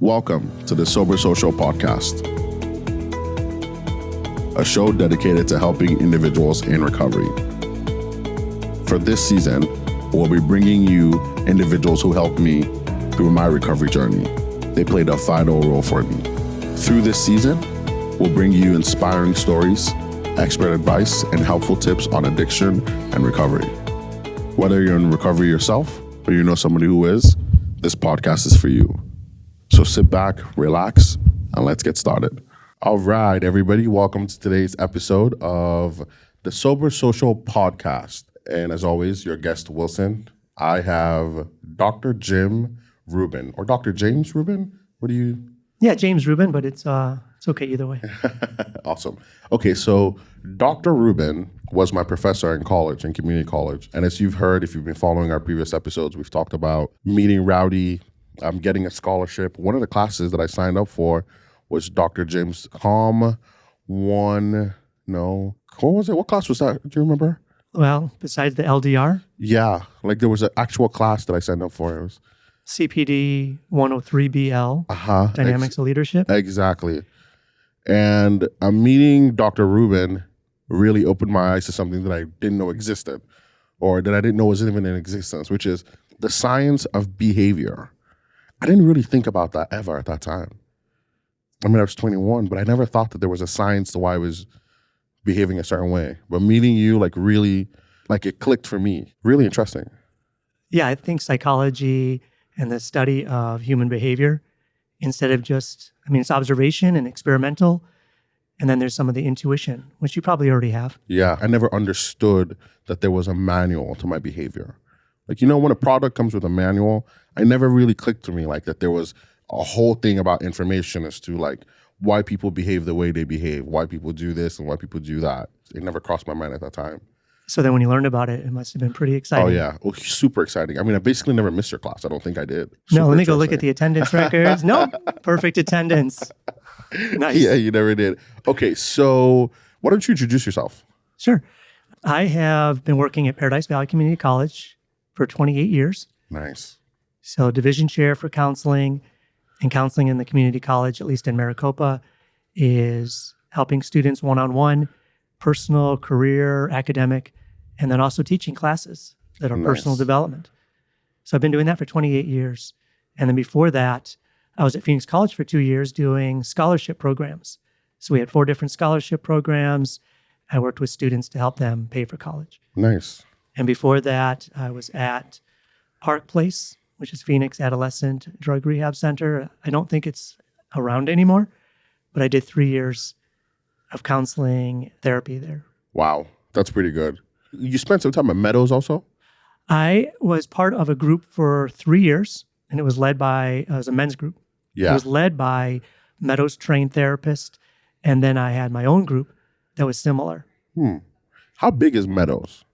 Welcome to the Sober Social Podcast, a show dedicated to helping individuals in recovery. For this season, we'll be bringing you individuals who helped me through my recovery journey. They played a vital role for me. Through this season, we'll bring you inspiring stories, expert advice, and helpful tips on addiction and recovery. Whether you're in recovery yourself or you know somebody who is, this podcast is for you. So sit back, relax, and let's get started. All right, everybody, welcome to today's episode of the Sober Social Podcast. And as always, your guest, Wilson. I have Dr. Jim Rubin, or Dr. James Rubin. What do you... Yeah, James Rubin, but it's okay either way. Awesome. Okay, so Dr. Rubin was my professor in college, in community college. And as you've heard, if you've been following our previous episodes, we've talked about meeting Rowdy, getting a scholarship. One of the classes that I signed up for was Dr. Jim's what was it? What class was that? Do you remember? Well, besides the LDR? Yeah, like there was an actual class that I signed up for. It was CPD 103BL, Dynamics of Leadership. Exactly. And meeting Dr. Rubin really opened my eyes to something that I didn't know existed, or that I didn't know was even in existence, which is the science of behavior. I didn't really think about that ever at that time. I mean, I was 21, but I never thought that there was a science to why I was behaving a certain way. But meeting you, really, it clicked for me. Really interesting. Yeah, I think psychology and the study of human behavior, instead of just, it's observation and experimental, and then there's some of the intuition, which you probably already have. Yeah, I never understood that there was a manual to my behavior. When a product comes with a manual, I never really clicked to me that there was a whole thing about information as to why people behave the way they behave, why people do this and why people do that. It never crossed my mind at that time. So then when you learned about it, it must have been pretty exciting. Oh, yeah. Well, super exciting. I basically never missed your class. I don't think I did. No, let me go look at the attendance records. No, perfect attendance. Nice. Yeah, you never did. Okay, so why don't you introduce yourself? Sure. I have been working at Paradise Valley Community College for 28 years. Nice. So division chair for counseling, and counseling in the community college, at least in Maricopa, is helping students one-on-one, personal, career, academic, and then also teaching classes that are personal development. So I've been doing that for 28 years. And then before that, I was at Phoenix College for 2 years doing scholarship programs. So we had 4 different scholarship programs. I worked with students to help them pay for college. Nice. And before that, I was at Park Place, which is Phoenix Adolescent Drug Rehab Center. I don't think it's around anymore, but I did 3 years of counseling therapy there. Wow, that's pretty good. You spent some time at Meadows also? I was part of a group for 3 years, and it was led by, it was a men's group. Yeah. It was led by Meadows trained therapist, and then I had my own group that was similar. How big is Meadows?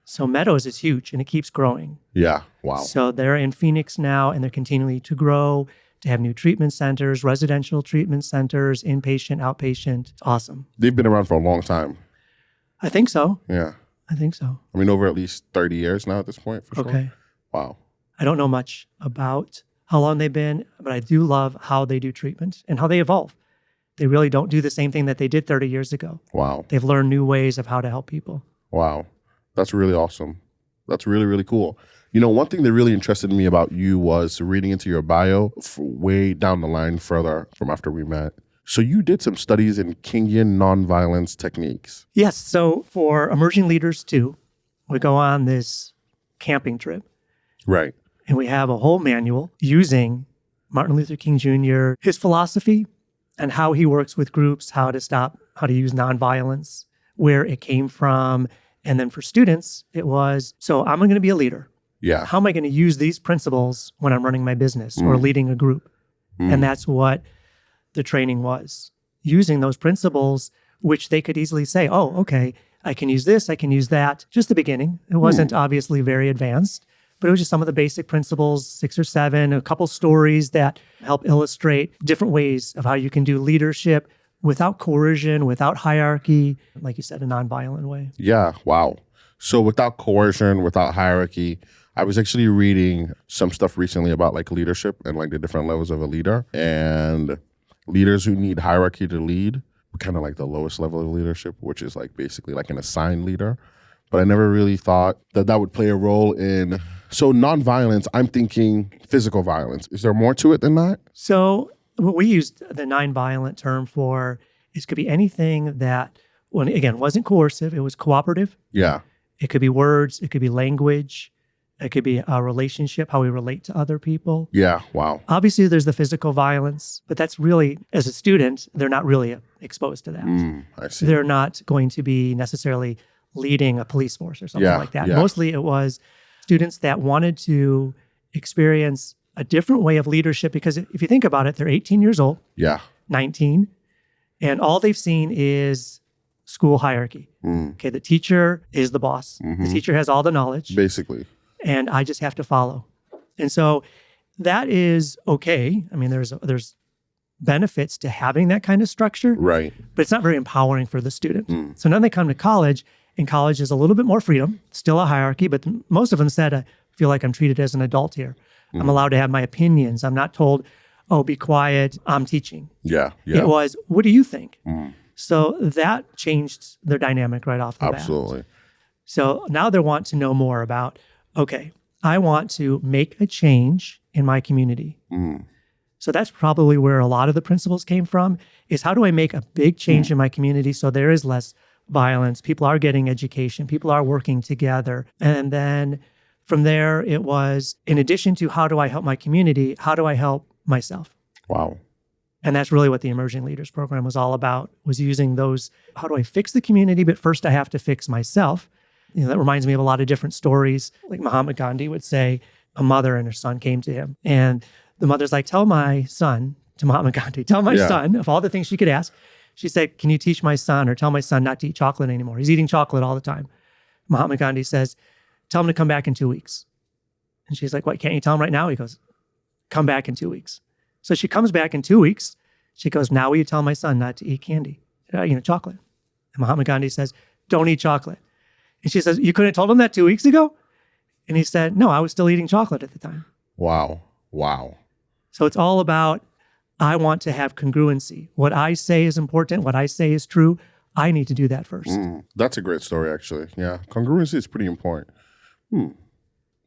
So Meadows is huge, and it keeps growing. Yeah, wow. So they're in Phoenix now, and they're continuing to grow, to have new treatment centers, residential treatment centers, inpatient, outpatient. It's awesome. They've been around for a long time. I think so. Yeah. I think so. Over at least 30 years now at this point, for sure. Okay. Wow. I don't know much about how long they've been, but I do love how they do treatment and how they evolve. They really don't do the same thing that they did 30 years ago. Wow. They've learned new ways of how to help people. Wow. That's really awesome. That's really, really cool. One thing that really interested me about you was reading into your bio way down the line further from after we met. So you did some studies in Kingian nonviolence techniques. Yes. So for emerging leaders too, we go on this camping trip. Right. And we have a whole manual using Martin Luther King Jr., his philosophy and how he works with groups, how to use nonviolence, where it came from. And then for students, it was, so I'm going to be a leader. Yeah. How am I going to use these principles when I'm running my business or leading a group? And that's what the training was. Using those principles, which they could easily say, oh, okay, I can use this, I can use that. Just the beginning. It wasn't obviously very advanced, but it was just some of the basic principles, 6 or 7, a couple stories that help illustrate different ways of how you can do leadership without coercion, without hierarchy, like you said, a nonviolent way. Yeah, wow. So without coercion, without hierarchy, I was actually reading some stuff recently about like leadership and like the different levels of a leader, and leaders who need hierarchy to lead, kind of like the lowest level of leadership, which is like basically like an assigned leader. But I never really thought that that would play a role in, so nonviolence, I'm thinking physical violence. Is there more to it than that? So what we used the nonviolent term for is could be anything that, when again, wasn't coercive, it was cooperative. Yeah. It could be words, it could be language, it could be a relationship, how we relate to other people. Yeah. Wow. Obviously, there's the physical violence, but that's really, as a student, they're not really exposed to that. I see. They're not going to be necessarily leading a police force or something like that. Yeah. Mostly it was students that wanted to experience a different way of leadership, because if you think about it, they're 18 years old, Yeah. 19, and all they've seen is school hierarchy. Okay, the teacher is the boss. The teacher has all the knowledge. Basically. And I just have to follow. And so that is okay. I mean, there's benefits to having that kind of structure, Right. but it's not very empowering for the student. So now they come to college, and college is a little bit more freedom, still a hierarchy, but most of them said, I feel like I'm treated as an adult here. I'm allowed to have my opinions. I'm not told, oh, be quiet, I'm teaching. Yeah. Yeah. It was, what do you think? So that changed their dynamic right off the bat. Absolutely. So now they want to know more about, okay, I want to make a change in my community. So that's probably where a lot of the principles came from, is how do I make a big change in my community so there is less violence, people are getting education, people are working together. And then from there, it was, in addition to how do I help my community, how do I help myself? Wow. And that's really what the Emerging Leaders Program was all about, was using those, how do I fix the community, but first I have to fix myself. You know, that reminds me of a lot of different stories. Like Mahatma Gandhi would say, a mother and her son came to him. And the mother's like, tell my son, to Mahatma Gandhi, tell my son, of all the things she could ask, she said, can you teach my son or tell my son not to eat chocolate anymore? He's eating chocolate all the time. Mahatma Gandhi says, tell him to come back in 2 weeks. And she's like, what, can't you tell him right now? He goes, come back in 2 weeks. So she comes back in 2 weeks. She goes, now will you tell my son not to eat candy, chocolate? And Mahatma Gandhi says, don't eat chocolate. And she says, you couldn't have told him that 2 weeks ago? And he said, no, I was still eating chocolate at the time. Wow. Wow. So it's all about, I want to have congruency. What I say is important. What I say is true. I need to do that first. That's a great story, actually. Yeah. Congruency is pretty important.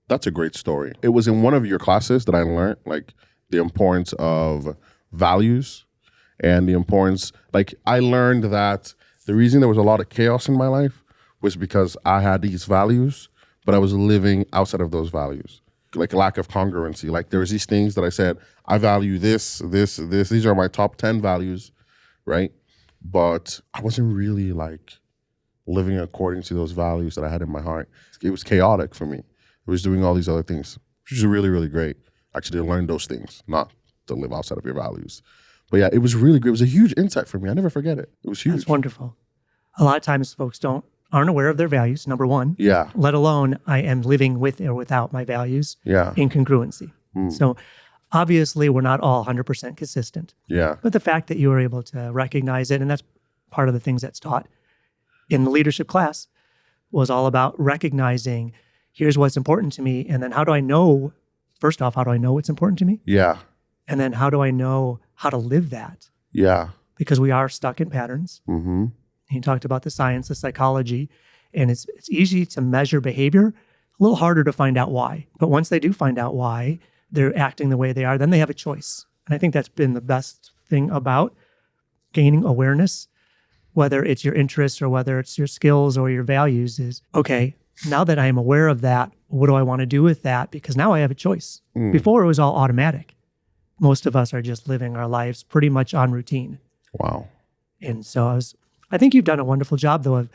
That's a great story. It was in one of your classes that I learned, like, the importance of values and the importance, like, I learned that the reason there was a lot of chaos in my life was because I had these values, but I was living outside of those values. Like, lack of congruency. Like, there was these things that I said, I value this. These are my top 10 values, right? But I wasn't really, like, living according to those values that I had in my heart. It was chaotic for me. It was doing all these other things, which is really, really great. Actually, to learn those things, not to live outside of your values. But yeah, it was really great. It was a huge insight for me. I never forget it. It was huge. That's wonderful. A lot of times folks aren't aware of their values, number one. Yeah. Let alone I am living with or without my values. Yeah. In congruency. So obviously we're not all 100% consistent. Yeah. But the fact that you were able to recognize it, and that's part of the things that's taught in the leadership class, was all about recognizing, here's what's important to me. And then how do I know, first off, how do I know what's important to me? Yeah. And then how do I know how to live that? Yeah. Because we are stuck in patterns. Mm-hmm. He talked about the science, the psychology, and it's easy to measure behavior, a little harder to find out why. But once they do find out why they're acting the way they are, then they have a choice. And I think that's been the best thing about gaining awareness, whether it's your interests or whether it's your skills or your values, is, okay, now that I am aware of that, what do I want to do with that? Because now I have a choice. Before it was all automatic. Most of us are just living our lives pretty much on routine. Wow. And so I think you've done a wonderful job, though, of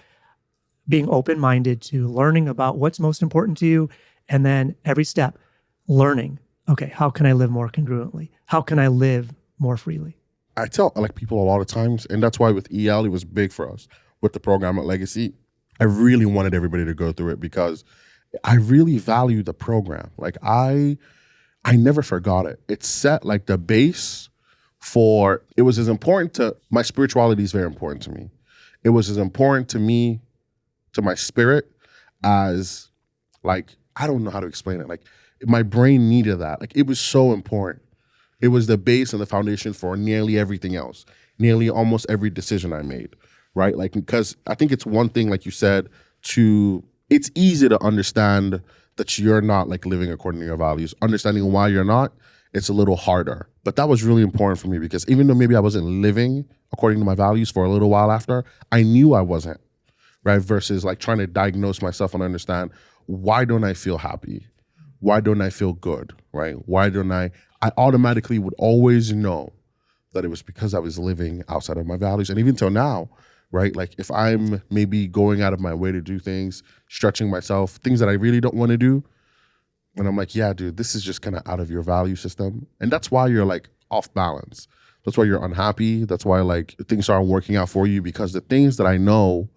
being open-minded to learning about what's most important to you. And then every step, learning, okay, how can I live more congruently? How can I live more freely? I tell people a lot of times, and that's why with EL, it was big for us with the program at Legacy. I really wanted everybody to go through it because I really value the program. Like, I never forgot it. It set like the base for, it was as important to, my spirituality is very important to me. It was as important to me, to my spirit, as like I don't know how to explain it. Like my brain needed that. Like it was so important. It was the base and the foundation for nearly everything else, nearly almost every decision I made, right? Like, because I think it's one thing, like you said, it's easy to understand that you're not like living according to your values. Understanding why you're not, it's a little harder. But that was really important for me because even though maybe I wasn't living according to my values for a little while after, I knew I wasn't, right? Versus like trying to diagnose myself and understand, why don't I feel happy? Why don't I feel good, right? Why don't I automatically would always know that it was because I was living outside of my values. And even till now, right? Like if I'm maybe going out of my way to do things, stretching myself, things that I really don't want to do, and I'm like, yeah, dude, this is just kind of out of your value system. And that's why you're like off balance. That's why you're unhappy. That's why like things aren't working out for you, because the things that I know,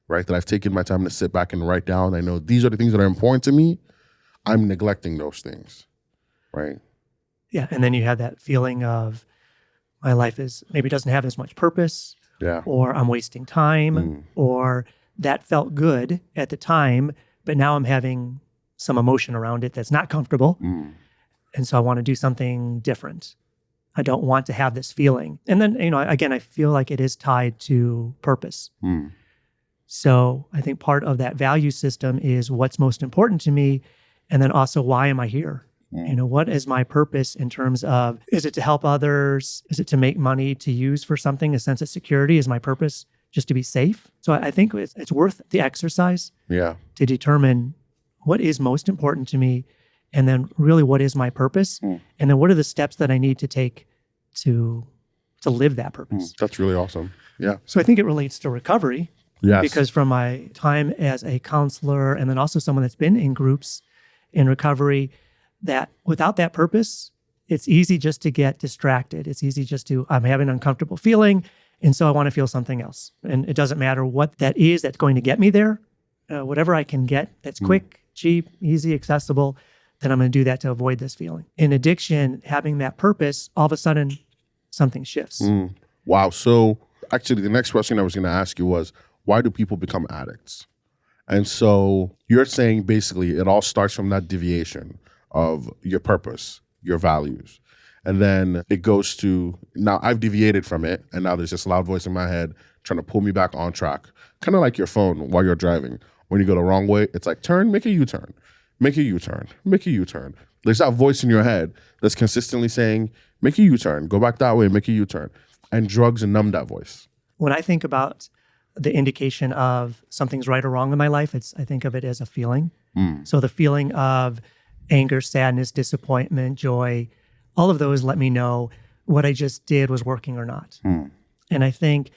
right, that I've taken my time to sit back and write down, I know these are the things that are important to me, I'm neglecting those things, right? Yeah. And then you have that feeling of my life is maybe doesn't have as much purpose, or I'm wasting time, or that felt good at the time, but now I'm having some emotion around it that's not comfortable. And so I want to do something different. I don't want to have this feeling. And then, again, I feel like it is tied to purpose. So I think part of that value system is what's most important to me. And then also, why am I here? What is my purpose in terms of, is it to help others? Is it to make money to use for something, a sense of security? Is my purpose just to be safe? So I think it's worth the exercise to determine what is most important to me, and then really what is my purpose? And then what are the steps that I need to take to live that purpose? That's really awesome. Yeah. So I think it relates to recovery. Yes. Because from my time as a counselor, and then also someone that's been in groups in recovery, that without that purpose, it's easy just to get distracted. It's easy just to, I'm having an uncomfortable feeling, and so I want to feel something else. And it doesn't matter what that is that's going to get me there. Whatever I can get that's quick, cheap, easy, accessible, then I'm going to do that to avoid this feeling. In addiction, having that purpose, all of a sudden, something shifts. Wow. So actually, the next question I was going to ask you was, why do people become addicts? And so you're saying basically it all starts from that deviation of your purpose, your values. And then it goes to, now I've deviated from it, and now there's this loud voice in my head trying to pull me back on track. Kind of like your phone while you're driving. When you go the wrong way, it's like, turn, make a U-turn, make a U-turn, make a U-turn. There's that voice in your head that's consistently saying, make a U-turn, go back that way, make a U-turn. And drugs numb that voice. When I think about the indication of something's right or wrong in my life, I think of it as a feeling. So the feeling of anger, sadness, disappointment, joy, all of those let me know what I just did was working or not. And I think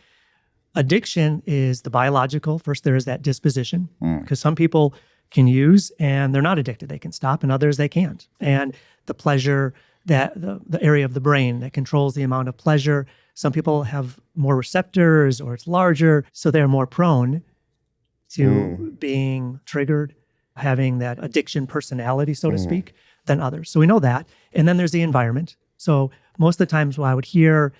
addiction is the biological. First, there is that disposition, because some people can use and they're not addicted. They can stop, and others they can't. And the pleasure, that the area of the brain that controls the amount of pleasure, some people have more receptors or it's larger, so they're more prone to being triggered, having that addiction personality, so to speak, than others. So we know that. And then there's the environment. So most of the times what I would hear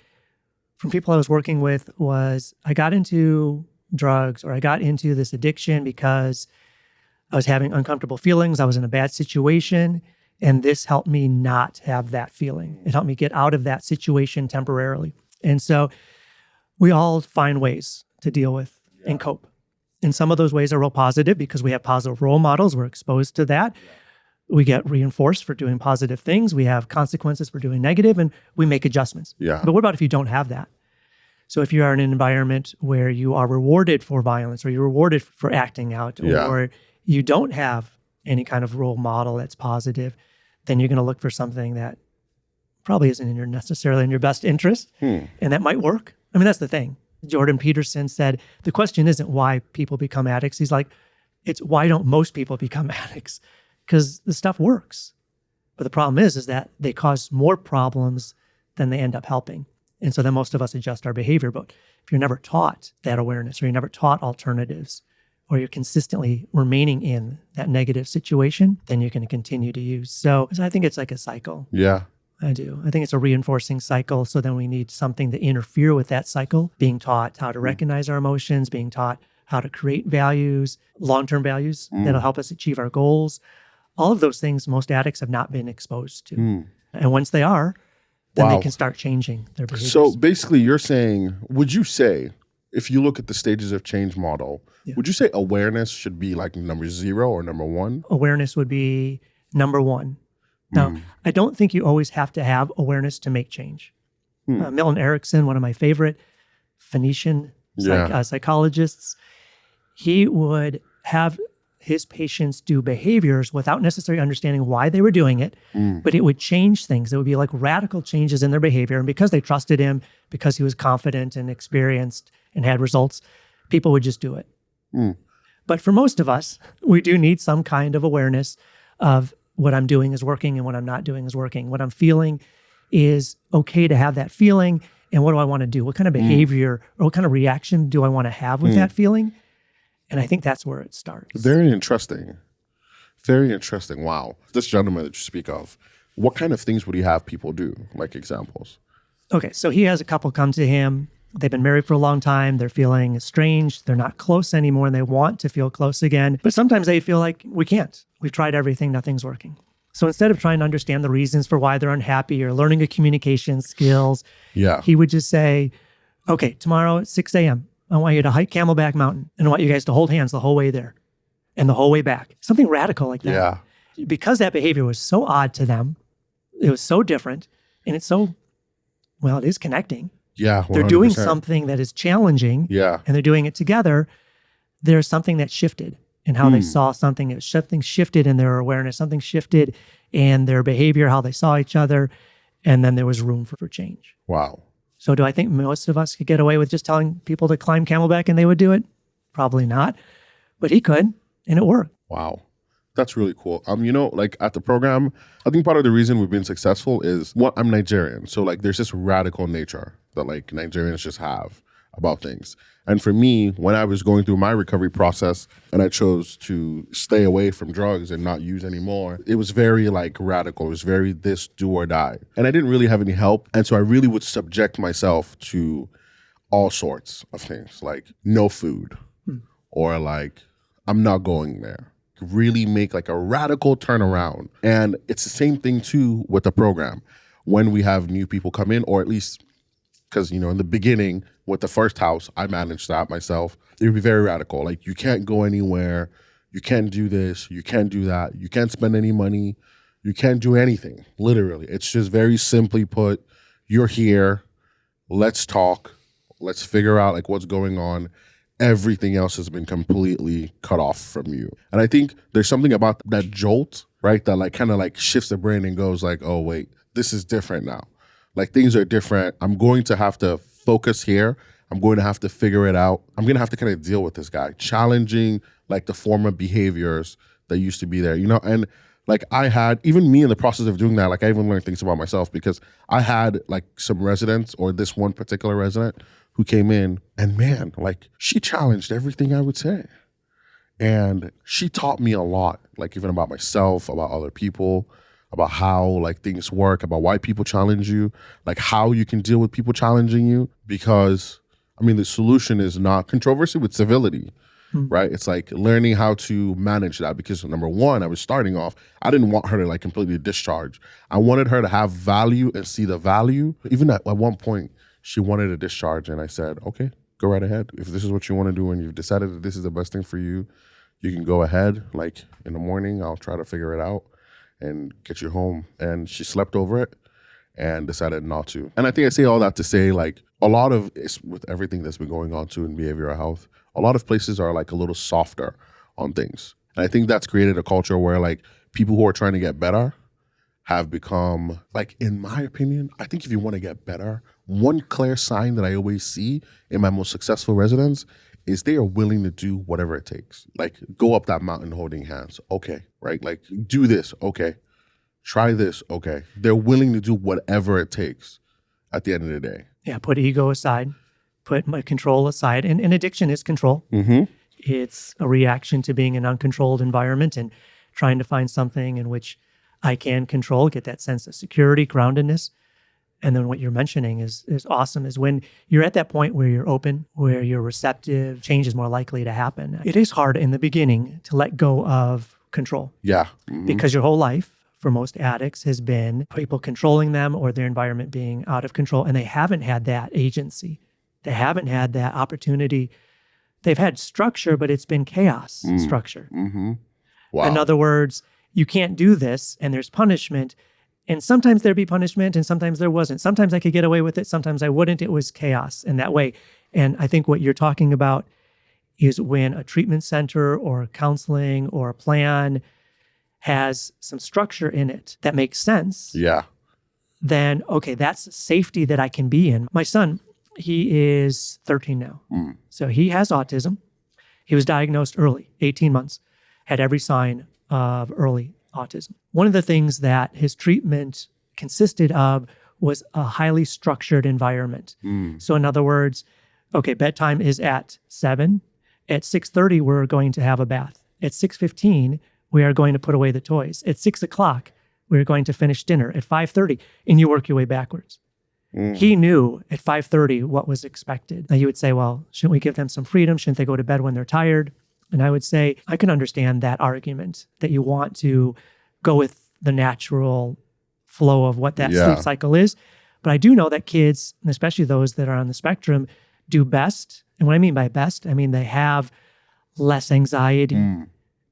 from people I was working with was, I got into drugs or I got into this addiction because I was having uncomfortable feelings. I was in a bad situation, and this helped me not have that feeling. It helped me get out of that situation temporarily. And so we all find ways to deal with and cope. And some of those ways are real positive because we have positive role models. We're exposed to that. We get reinforced for doing positive things. We have consequences for doing negative, and we make adjustments. But what about if you don't have that? So if you are in an environment where you are rewarded for violence, or you're rewarded for acting out, or you don't have any kind of role model that's positive, then you're going to look for something that probably isn't necessarily in your best interest, and that might work. I mean, that's the thing. Jordan Peterson said, the question isn't why people become addicts. He's like, it's why don't most people become addicts? Because the stuff works. But the problem is that they cause more problems than they end up helping. And so then most of us adjust our behavior. But if you're never taught that awareness, or you're never taught alternatives, or you're consistently remaining in that negative situation, then you're going to continue to use. So I think it's like a cycle. Yeah. I do. I think it's a reinforcing cycle. So then we need something to interfere with that cycle, being taught how to recognize our emotions, being taught how to create values, long-term values that'll help us achieve our goals, All of those things most addicts have not been exposed to. Mm. And once they are, then Wow. they can start changing their behaviors. So basically you're saying, would you say, if you look at the stages of change model, Yeah. would you say awareness should be like number 0 or number 1? Awareness would be number 1. Now, I don't think you always have to have awareness to make change. Milton Erickson, one of my favorite Phoenician psychologists, he would have his patients do behaviors without necessarily understanding why they were doing it, but it would change things. It would be like radical changes in their behavior. And because they trusted him, because he was confident and experienced and had results, people would just do it. But for most of us, we do need some kind of awareness of what I'm doing is working and what I'm not doing is working. What I'm feeling is okay to have that feeling. And what do I want to do? What kind of behavior or what kind of reaction do I want to have with that feeling? And I think that's where it starts. Very interesting. Very interesting. Wow. This gentleman that you speak of, what kind of things would he have people do? Like examples? Okay, so he has a couple come to him. They've been married for a long time. They're feeling estranged. They're not close anymore, and they want to feel close again. But sometimes they feel like, we can't. We've tried everything. Nothing's working. So instead of trying to understand the reasons for why they're unhappy or learning a communication skills, he would just say, okay, tomorrow at 6 a.m., I want you to hike Camelback Mountain, and I want you guys to hold hands the whole way there and the whole way back. Something radical like that. Yeah. Because that behavior was so odd to them, it was so different, and it's so, well, it is connecting. Yeah, 100%. They're doing something that is challenging, Yeah. and they're doing it together. There's something that shifted in how they saw something. Something shifted in their awareness. Something shifted in their behavior, how they saw each other, and then there was room for change. Wow. So do I think most of us could get away with just telling people to climb Camelback and they would do it? Probably not. But he could, and it worked. Wow. That's really cool. Like at the program, I think part of the reason we've been successful is, one, I'm Nigerian. So like there's this radical nature that like Nigerians just have about things. And for me, when I was going through my recovery process and I chose to stay away from drugs and not use anymore, it was very like radical. It was very this do or die. And I didn't really have any help. And so I really would subject myself to all sorts of things, like no food or like I'm not going there. Really make like a radical turnaround. And it's the same thing too with the program. When we have new people come in, or at least because, in the beginning with the first house, I managed that myself. It would be very radical. Like you can't go anywhere. You can't do this. You can't do that. You can't spend any money. You can't do anything. Literally. It's just very simply put, you're here. Let's talk. Let's figure out like what's going on. Everything else has been completely cut off from you. And I think there's something about that jolt, right? That like kind of like shifts the brain and goes like, oh, wait, this is different now. Like things are different. I'm going to have to focus here. I'm going to have to figure it out. I'm going to have to kind of deal with this guy, challenging like the former behaviors that used to be there, and like I had, even me in the process of doing that, like I even learned things about myself because I had like some residents or this one particular resident who came in and man, like she challenged everything I would say. And she taught me a lot, like even about myself, about other people, about how like things work, about why people challenge you, like how you can deal with people challenging you. Because the solution is not controversy with civility, right? It's like learning how to manage that because number one, I was starting off, I didn't want her to like completely discharge. I wanted her to have value and see the value. Even at one point, she wanted a discharge and I said, okay, go right ahead. If this is what you want to do and you've decided that this is the best thing for you, you can go ahead. Like in the morning, I'll try to figure it out and get you home. And she slept over it and decided not to. And I think I say all that to say like a lot of, with everything that's been going on too in behavioral health, a lot of places are like a little softer on things. And I think that's created a culture where like people who are trying to get better have become, like in my opinion, I think if you want to get better, one clear sign that I always see in my most successful residents is they are willing to do whatever it takes. Like go up that mountain holding hands. Okay, right? Like do this. Okay. Try this. Okay. They're willing to do whatever it takes at the end of the day. Yeah, put ego aside, put my control aside. And addiction is control. It's a reaction to being in an uncontrolled environment and trying to find something in which I can control, get that sense of security, groundedness. And then what you're mentioning is awesome, is when you're at that point where you're open, where you're receptive, change is more likely to happen. It is hard in the beginning to let go of control. Yeah. Because your whole life, for most addicts, has been people controlling them or their environment being out of control. And they haven't had that agency. They haven't had that opportunity. They've had structure, but it's been chaos structure. Wow. In other words, you can't do this and there's punishment. And sometimes there'd be punishment and sometimes there wasn't. Sometimes I could get away with it. Sometimes I wouldn't. It was chaos in that way. And I think what you're talking about is when a treatment center or counseling or a plan has some structure in it that makes sense. Yeah. Then, okay, that's safety that I can be in. My son, he is 13 now. So he has autism. He was diagnosed early, 18 months, had every sign of early autism. One of the things that his treatment consisted of was a highly structured environment. So in other words, okay, bedtime is at 7. At 6:30, we're going to have a bath. At 6:15, we are going to put away the toys. At 6 o'clock, we're going to finish dinner. At 5:30, and you work your way backwards. He knew at 5:30 what was expected. Now you would say, well, shouldn't we give them some freedom? Shouldn't they go to bed when they're tired? And I would say, I can understand that argument that you want to go with the natural flow of what that sleep cycle is. But I do know that kids, and especially those that are on the spectrum, do best. And what I mean by best, I mean they have less anxiety.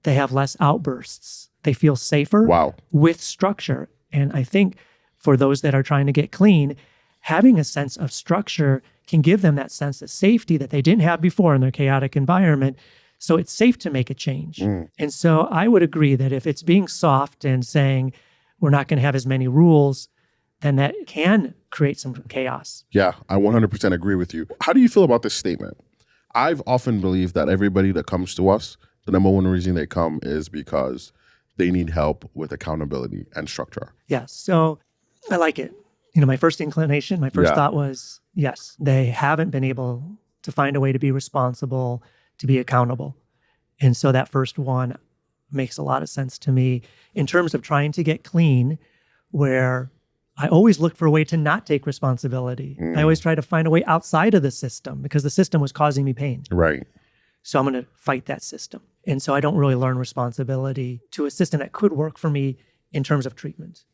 They have less outbursts. They feel safer with structure. And I think for those that are trying to get clean, having a sense of structure can give them that sense of safety that they didn't have before in their chaotic environment. So it's safe to make a change. And so I would agree that if it's being soft and saying we're not going to have as many rules, then that can create some chaos. Yeah, I 100% agree with you. How do you feel about this statement? I've often believed that everybody that comes to us, the number one reason they come is because they need help with accountability and structure. Yes. So I like it. My first inclination, my first thought was, yes, they haven't been able to find a way to be responsible, to be accountable. And so that first one makes a lot of sense to me in terms of trying to get clean, where I always look for a way to not take responsibility. I always try to find a way outside of the system because the system was causing me pain. Right. So I'm going to fight that system. And so I don't really learn responsibility to a system that could work for me in terms of treatment.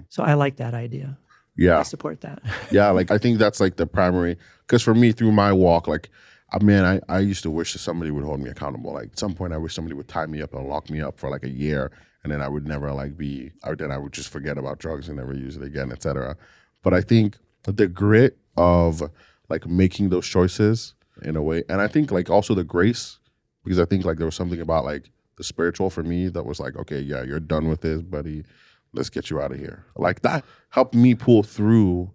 So I like that idea. Yeah. I support that. Yeah, I think that's the primary, because for me through my walk, I used to wish that somebody would hold me accountable. At some point I wish somebody would tie me up and lock me up for a year, and then I would never then I would just forget about drugs and never use it again, etc. But I think the grit of making those choices in a way, and I think also the grace, because I think there was something about the spiritual for me that was okay, yeah, you're done with this, buddy. Let's get you out of here. That helped me pull through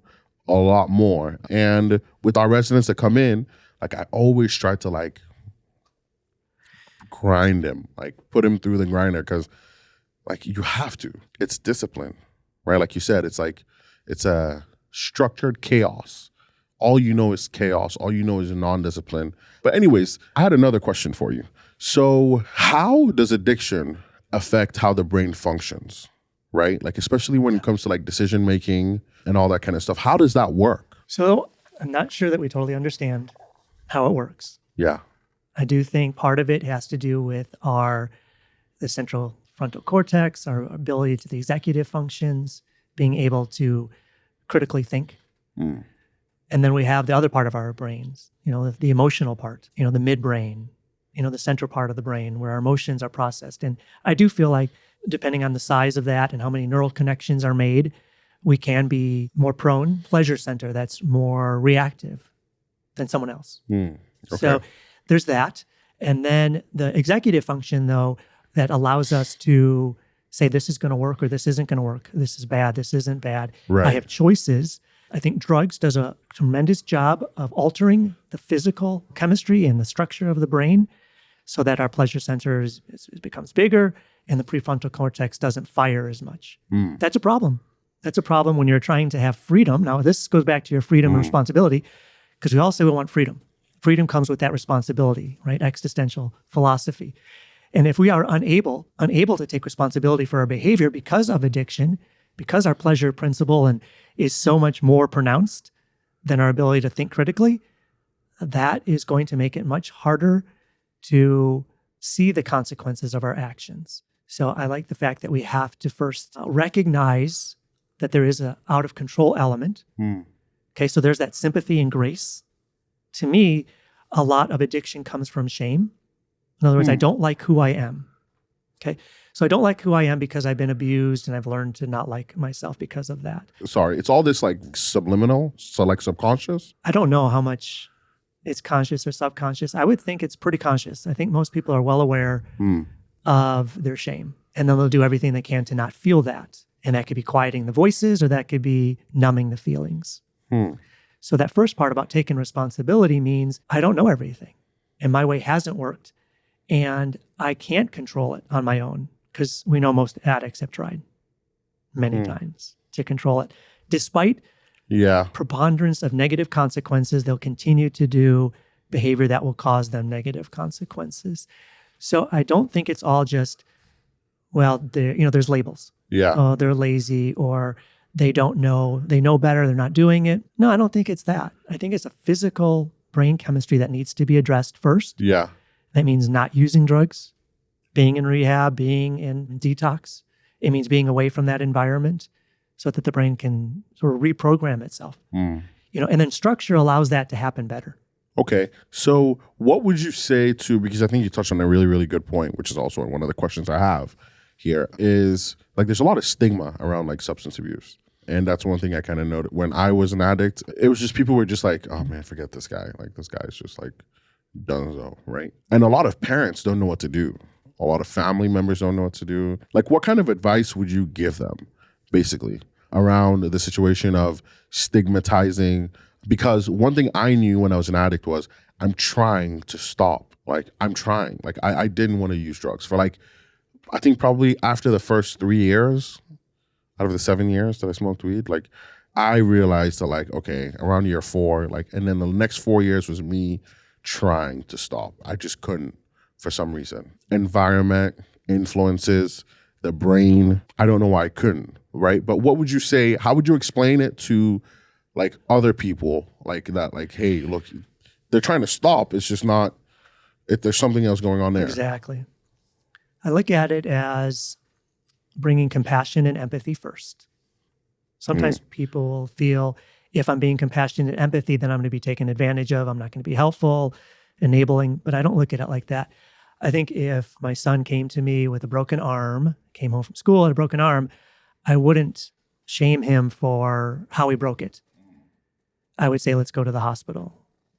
a lot more. And with our residents that come in, I always try to grind him, put him through the grinder, because you have to. It's discipline, right? Like you said, it's a structured chaos. All you know is chaos. All you know is non-discipline. But anyways, I had another question for you. So how does addiction affect how the brain functions, right? Especially when it comes to decision-making and all that kind of stuff. How does that work? So I'm not sure that we totally understand how it works. Yeah. I do think part of it has to do with the central frontal cortex, our ability to the executive functions, being able to critically think. And then we have the other part of our brains, the emotional part, the midbrain, the central part of the brain where our emotions are processed. And I do feel like depending on the size of that and how many neural connections are made, we can be more prone, pleasure center that's more reactive than someone else. Okay. So there's that. And then the executive function, though, that allows us to say this is going to work or this isn't going to work. This is bad. This isn't bad. Right. I have choices. I think drugs does a tremendous job of altering the physical chemistry and the structure of the brain so that our pleasure center becomes bigger and the prefrontal cortex doesn't fire as much. That's a problem. That's a problem when you're trying to have freedom. Now, this goes back to your freedom and responsibility, because we all say we want freedom. Freedom comes with that responsibility, right? Existential philosophy. And if we are unable to take responsibility for our behavior because of addiction, because our pleasure principle is so much more pronounced than our ability to think critically, that is going to make it much harder to see the consequences of our actions. So I like the fact that we have to first recognize that there is a out of control element. Okay, so there's that sympathy and grace. To me, a lot of addiction comes from shame. In other words, I don't like who I am. Okay, so I don't like who I am because I've been abused and I've learned to not like myself because of that. Sorry, it's all this like subliminal, so like subconscious? I don't know how much it's conscious or subconscious. I would think it's pretty conscious. I think most people are well aware of their shame, and then they'll do everything they can to not feel that. And that could be quieting the voices, or that could be numbing the feelings. So that first part about taking responsibility means I don't know everything, and my way hasn't worked, and I can't control it on my own, because we know most addicts have tried many times to control it. Despite preponderance of negative consequences, they'll continue to do behavior that will cause them negative consequences. So I don't think it's all just, well, there's labels. Oh, they're lazy, or they don't know, they know better, they're not doing it. No, I don't think it's that. I think it's a physical brain chemistry that needs to be addressed first. That means not using drugs, being in rehab, being in detox. It means being away from that environment so that the brain can sort of reprogram itself. And then structure allows that to happen better. Okay. So what would you say to, because I think you touched on a really, really good point, which is also one of the questions I have here, is like there's a lot of stigma around like substance abuse. And that's one thing I kind of noted when I was an addict. It was just people were just like, oh man, forget this guy. Like this guy's just like donezo, right? And a lot of parents don't know what to do. A lot of family members don't know what to do. Like what kind of advice would you give them basically around the situation of stigmatizing? Because one thing I knew when I was an addict was I'm trying to stop. Like I'm trying. Like I didn't want to use drugs for like, I think probably after the first 3 years, out of the 7 years that I smoked weed, like I realized that like, okay, around year 4, like, and then the next 4 years was me trying to stop. I just couldn't for some reason. Environment, influences, the brain. I don't know why I couldn't, right? But what would you say, how would you explain it to like other people like that? Like, hey, look, they're trying to stop. It's just not, if there's something else going on there. Exactly. I look at it as bringing compassion and empathy first. Sometimes people will feel if I'm being compassionate and empathy, then I'm going to be taken advantage of. I'm not going to be helpful, enabling, but I don't look at it like that. I think if my son came to me with a broken arm, came home from school with a broken arm, I wouldn't shame him for how he broke it. I would say, let's go to the hospital.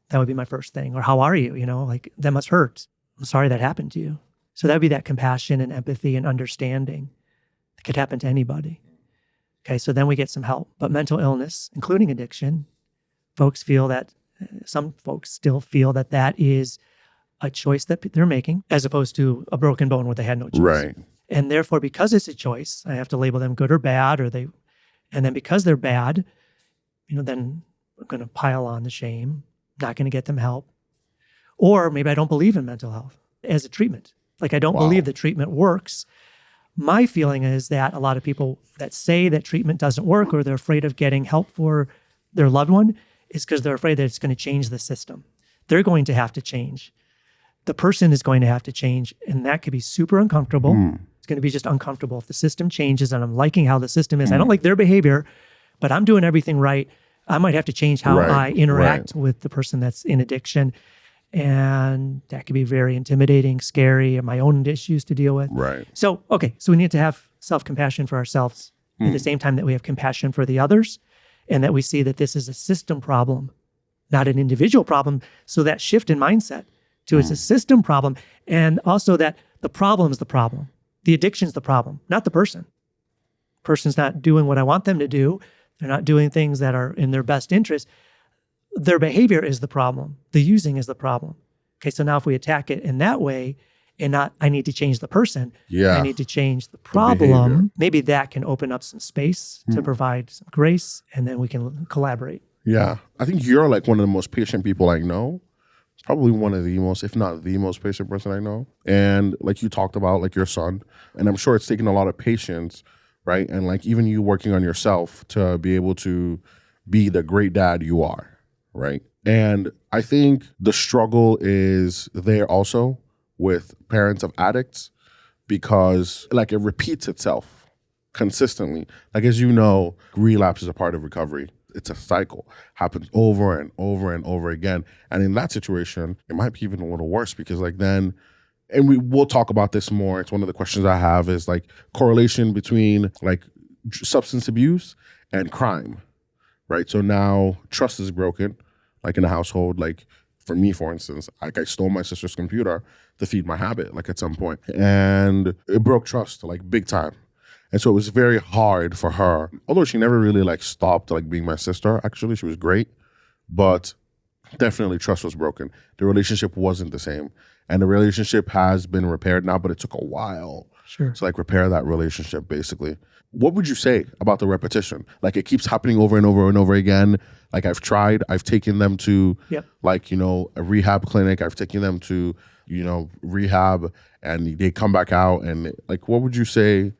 That would be my first thing. Or how are you? Like that must hurt. I'm sorry that happened to you. So that would be that compassion and empathy and understanding. It could happen to anybody. Okay, so then we get some help. But mental illness, including addiction, some folks still feel that that is a choice that they're making as opposed to a broken bone where they had no choice. Right. And therefore, because it's a choice, I have to label them good or bad, and then because they're bad, then I'm going to pile on the shame, not going to get them help. Or maybe I don't believe in mental health as a treatment. Like I don't believe the treatment works. My feeling is that a lot of people that say that treatment doesn't work or they're afraid of getting help for their loved one is because they're afraid that it's going to change the system. They're going to have to change. The person is going to have to change, and that could be super uncomfortable. It's going to be just uncomfortable if the system changes and I'm liking how the system is. I don't like their behavior, but I'm doing everything right. I might have to change how I interact with the person that's in addiction. And that could be very intimidating, scary, and my own issues to deal with. Right. So we need to have self-compassion for ourselves at the same time that we have compassion for the others, and that we see that this is a system problem, not an individual problem. So that shift in mindset to it's a system problem, and also that the problem is the problem. The addiction's the problem, not the person. Person's not doing what I want them to do. They're not doing things that are in their best interest. Their behavior is the problem. The using is the problem. Okay, so now if we attack it in that way and not, I need to change the person, I need to change the problem, maybe that can open up some space to provide some grace, and then we can collaborate. Yeah, I think you're like one of the most patient people I know. Probably one of the most, if not the most patient person I know. And like you talked about, like your son, and I'm sure it's taken a lot of patience, right? And like even you working on yourself to be able to be the great dad you are. Right. And I think the struggle is there also with parents of addicts, because like it repeats itself consistently. Like, as you know, relapse is a part of recovery. It's a cycle, happens over and over and over again. And in that situation, it might be even a little worse because like then, and we'll talk about this more. It's one of the questions I have is like correlation between like substance abuse and crime, right? So now trust is broken, like in a household. Like for me, for instance, like I stole my sister's computer to feed my habit, like at some point, and it broke trust, like big time. And so it was very hard for her, although she never really like stopped like being my sister. Actually, she was great, but definitely trust was broken. The relationship wasn't the same, and the relationship has been repaired now, but it took a while to like repair that relationship. Basically, what would you say about the repetition? Like it keeps happening over and over and over again. Like I've taken them to like, you know, a rehab clinic. I've taken them to, you know, rehab, and they come back out, and like, what would you say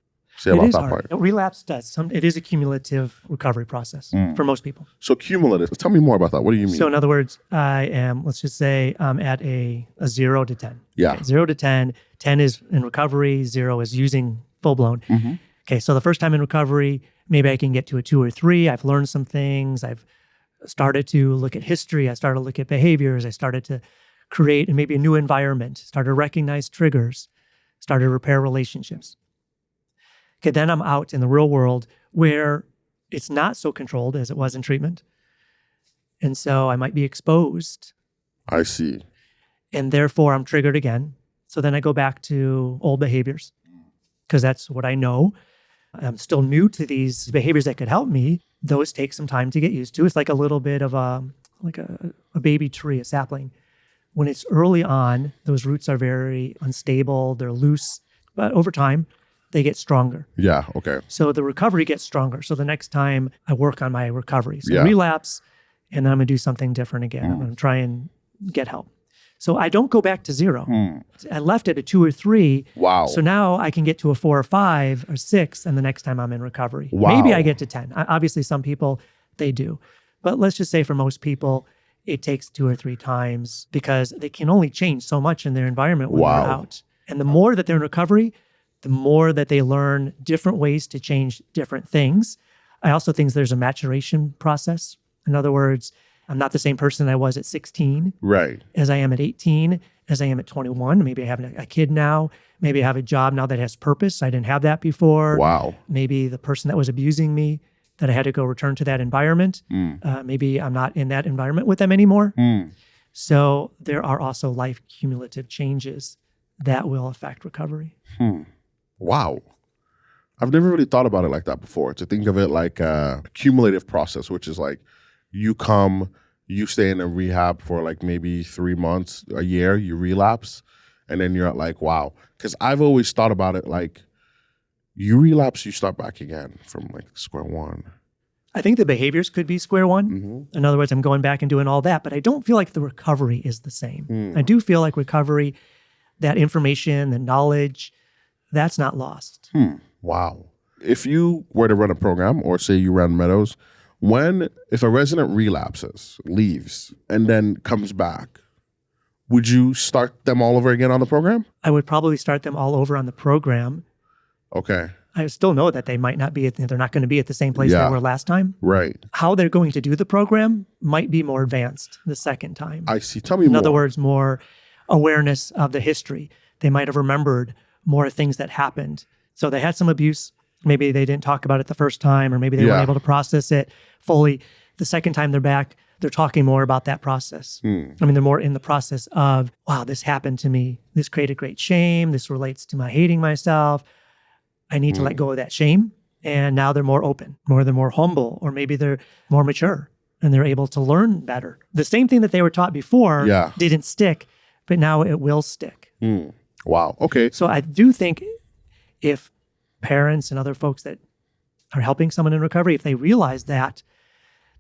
about that part? Relapse does. It is a cumulative recovery process for most people. So cumulative. Tell me more about that. What do you mean? So in other words, let's just say I'm at a 0 to 10. Yeah. Okay, 0 to 10. 10 is in recovery. 0 is using full blown. Mm-hmm. Okay. So the first time in recovery, maybe I can get to a 2 or 3. I've learned some things. I've started to look at history. I started to look at behaviors. I started to create maybe a new environment, started to recognize triggers, started to repair relationships. Okay, then I'm out in the real world where it's not so controlled as it was in treatment. And so I might be exposed. I see. And therefore I'm triggered again. So then I go back to old behaviors because that's what I know. I'm still new to these behaviors that could help me. Those take some time to get used to. It's like a little bit of a baby tree, a sapling. When it's early on, those roots are very unstable, they're loose, but over time, they get stronger. Yeah, okay. So the recovery gets stronger. So the next time I work on my recovery. So relapse, and then I'm going to do something different again. I'm going to try and get help. So I don't go back to 0. I left at a 2 or 3. Wow. So now I can get to a 4 or 5 or 6, and the next time I'm in recovery. Wow. Maybe I get to 10. Obviously, some people, they do. But let's just say for most people, it takes 2 or 3 times because they can only change so much in their environment when they're out. And the more that they're in recovery, the more that they learn different ways to change different things. I also think there's a maturation process. In other words, I'm not the same person I was at 16 as I am at 18, as I am at 21. Maybe I have a kid now. Maybe I have a job now that has purpose. I didn't have that before. Wow. Maybe the person that was abusing me, that I had to go return to that environment. Maybe I'm not in that environment with them anymore. So there are also life cumulative changes that will affect recovery. Wow. I've never really thought about it like that before. To think of it like a cumulative process, which is like you stay in a rehab for like maybe 3 months, a year, you relapse, and then you're like, wow. Because I've always thought about it like you relapse, you start back again from like square one. I think the behaviors could be square one. Mm-hmm. In other words, I'm going back and doing all that, but I don't feel like the recovery is the same. I do feel like recovery, that information, the knowledge, that's not lost. Wow. If you were to run a program, or say you ran Meadows, if a resident relapses, leaves, and then comes back, would you start them all over again on the program? I would probably start them all over on the program. Okay. I still know that they're not going to be at the same place they were last time. Right. How they're going to do the program might be more advanced the second time. I see. Tell me more. In other words, more awareness of the history. They might have remembered more things that happened. So they had some abuse. Maybe they didn't talk about it the first time, or maybe they weren't able to process it fully. The second time they're back, they're talking more about that process. I mean, they're more in the process of, wow, this happened to me. This created great shame. This relates to my hating myself. I need to let go of that shame. And now they're more open, they're more humble, or maybe they're more mature and they're able to learn better. The same thing that they were taught before didn't stick, but now it will stick. Wow. Okay. So I do think if parents and other folks that are helping someone in recovery, if they realize that,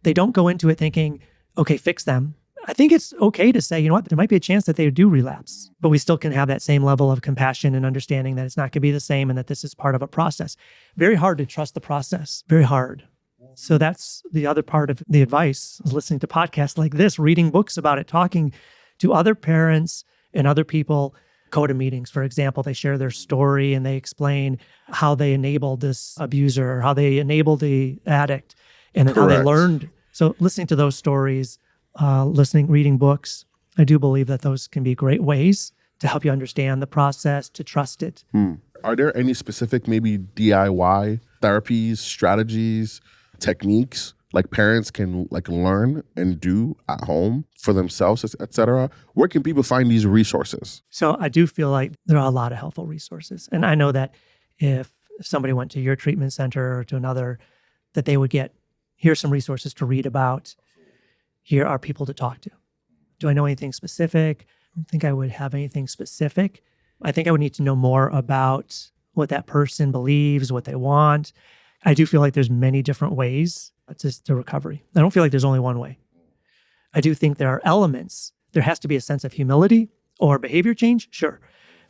they don't go into it thinking, okay, fix them. I think it's okay to say, you know what, there might be a chance that they do relapse, but we still can have that same level of compassion and understanding that it's not going to be the same and that this is part of a process. Very hard to trust the process. Very hard. So that's the other part of the advice, is listening to podcasts like this, reading books about it, talking to other parents and other people, CODA meetings, for example. They share their story and they explain how they enabled this abuser, or how they enabled the addict, and then how they Correct. learned. So listening to those stories, reading books, I do believe that those can be great ways to help you understand the process, to trust it. Are there any specific maybe DIY therapies, strategies, techniques like parents can like learn and do at home for themselves, et cetera? Where can people find these resources? So I do feel like there are a lot of helpful resources. And I know that if somebody went to your treatment center or to another, that they would get, here's some resources to read about. Here are people to talk to. Do I know anything specific? I don't think I would have anything specific. I think I would need to know more about what that person believes, what they want. I do feel like there's many different ways to recovery. I don't feel like there's only one way. I do think there are elements. There has to be a sense of humility or behavior change, sure.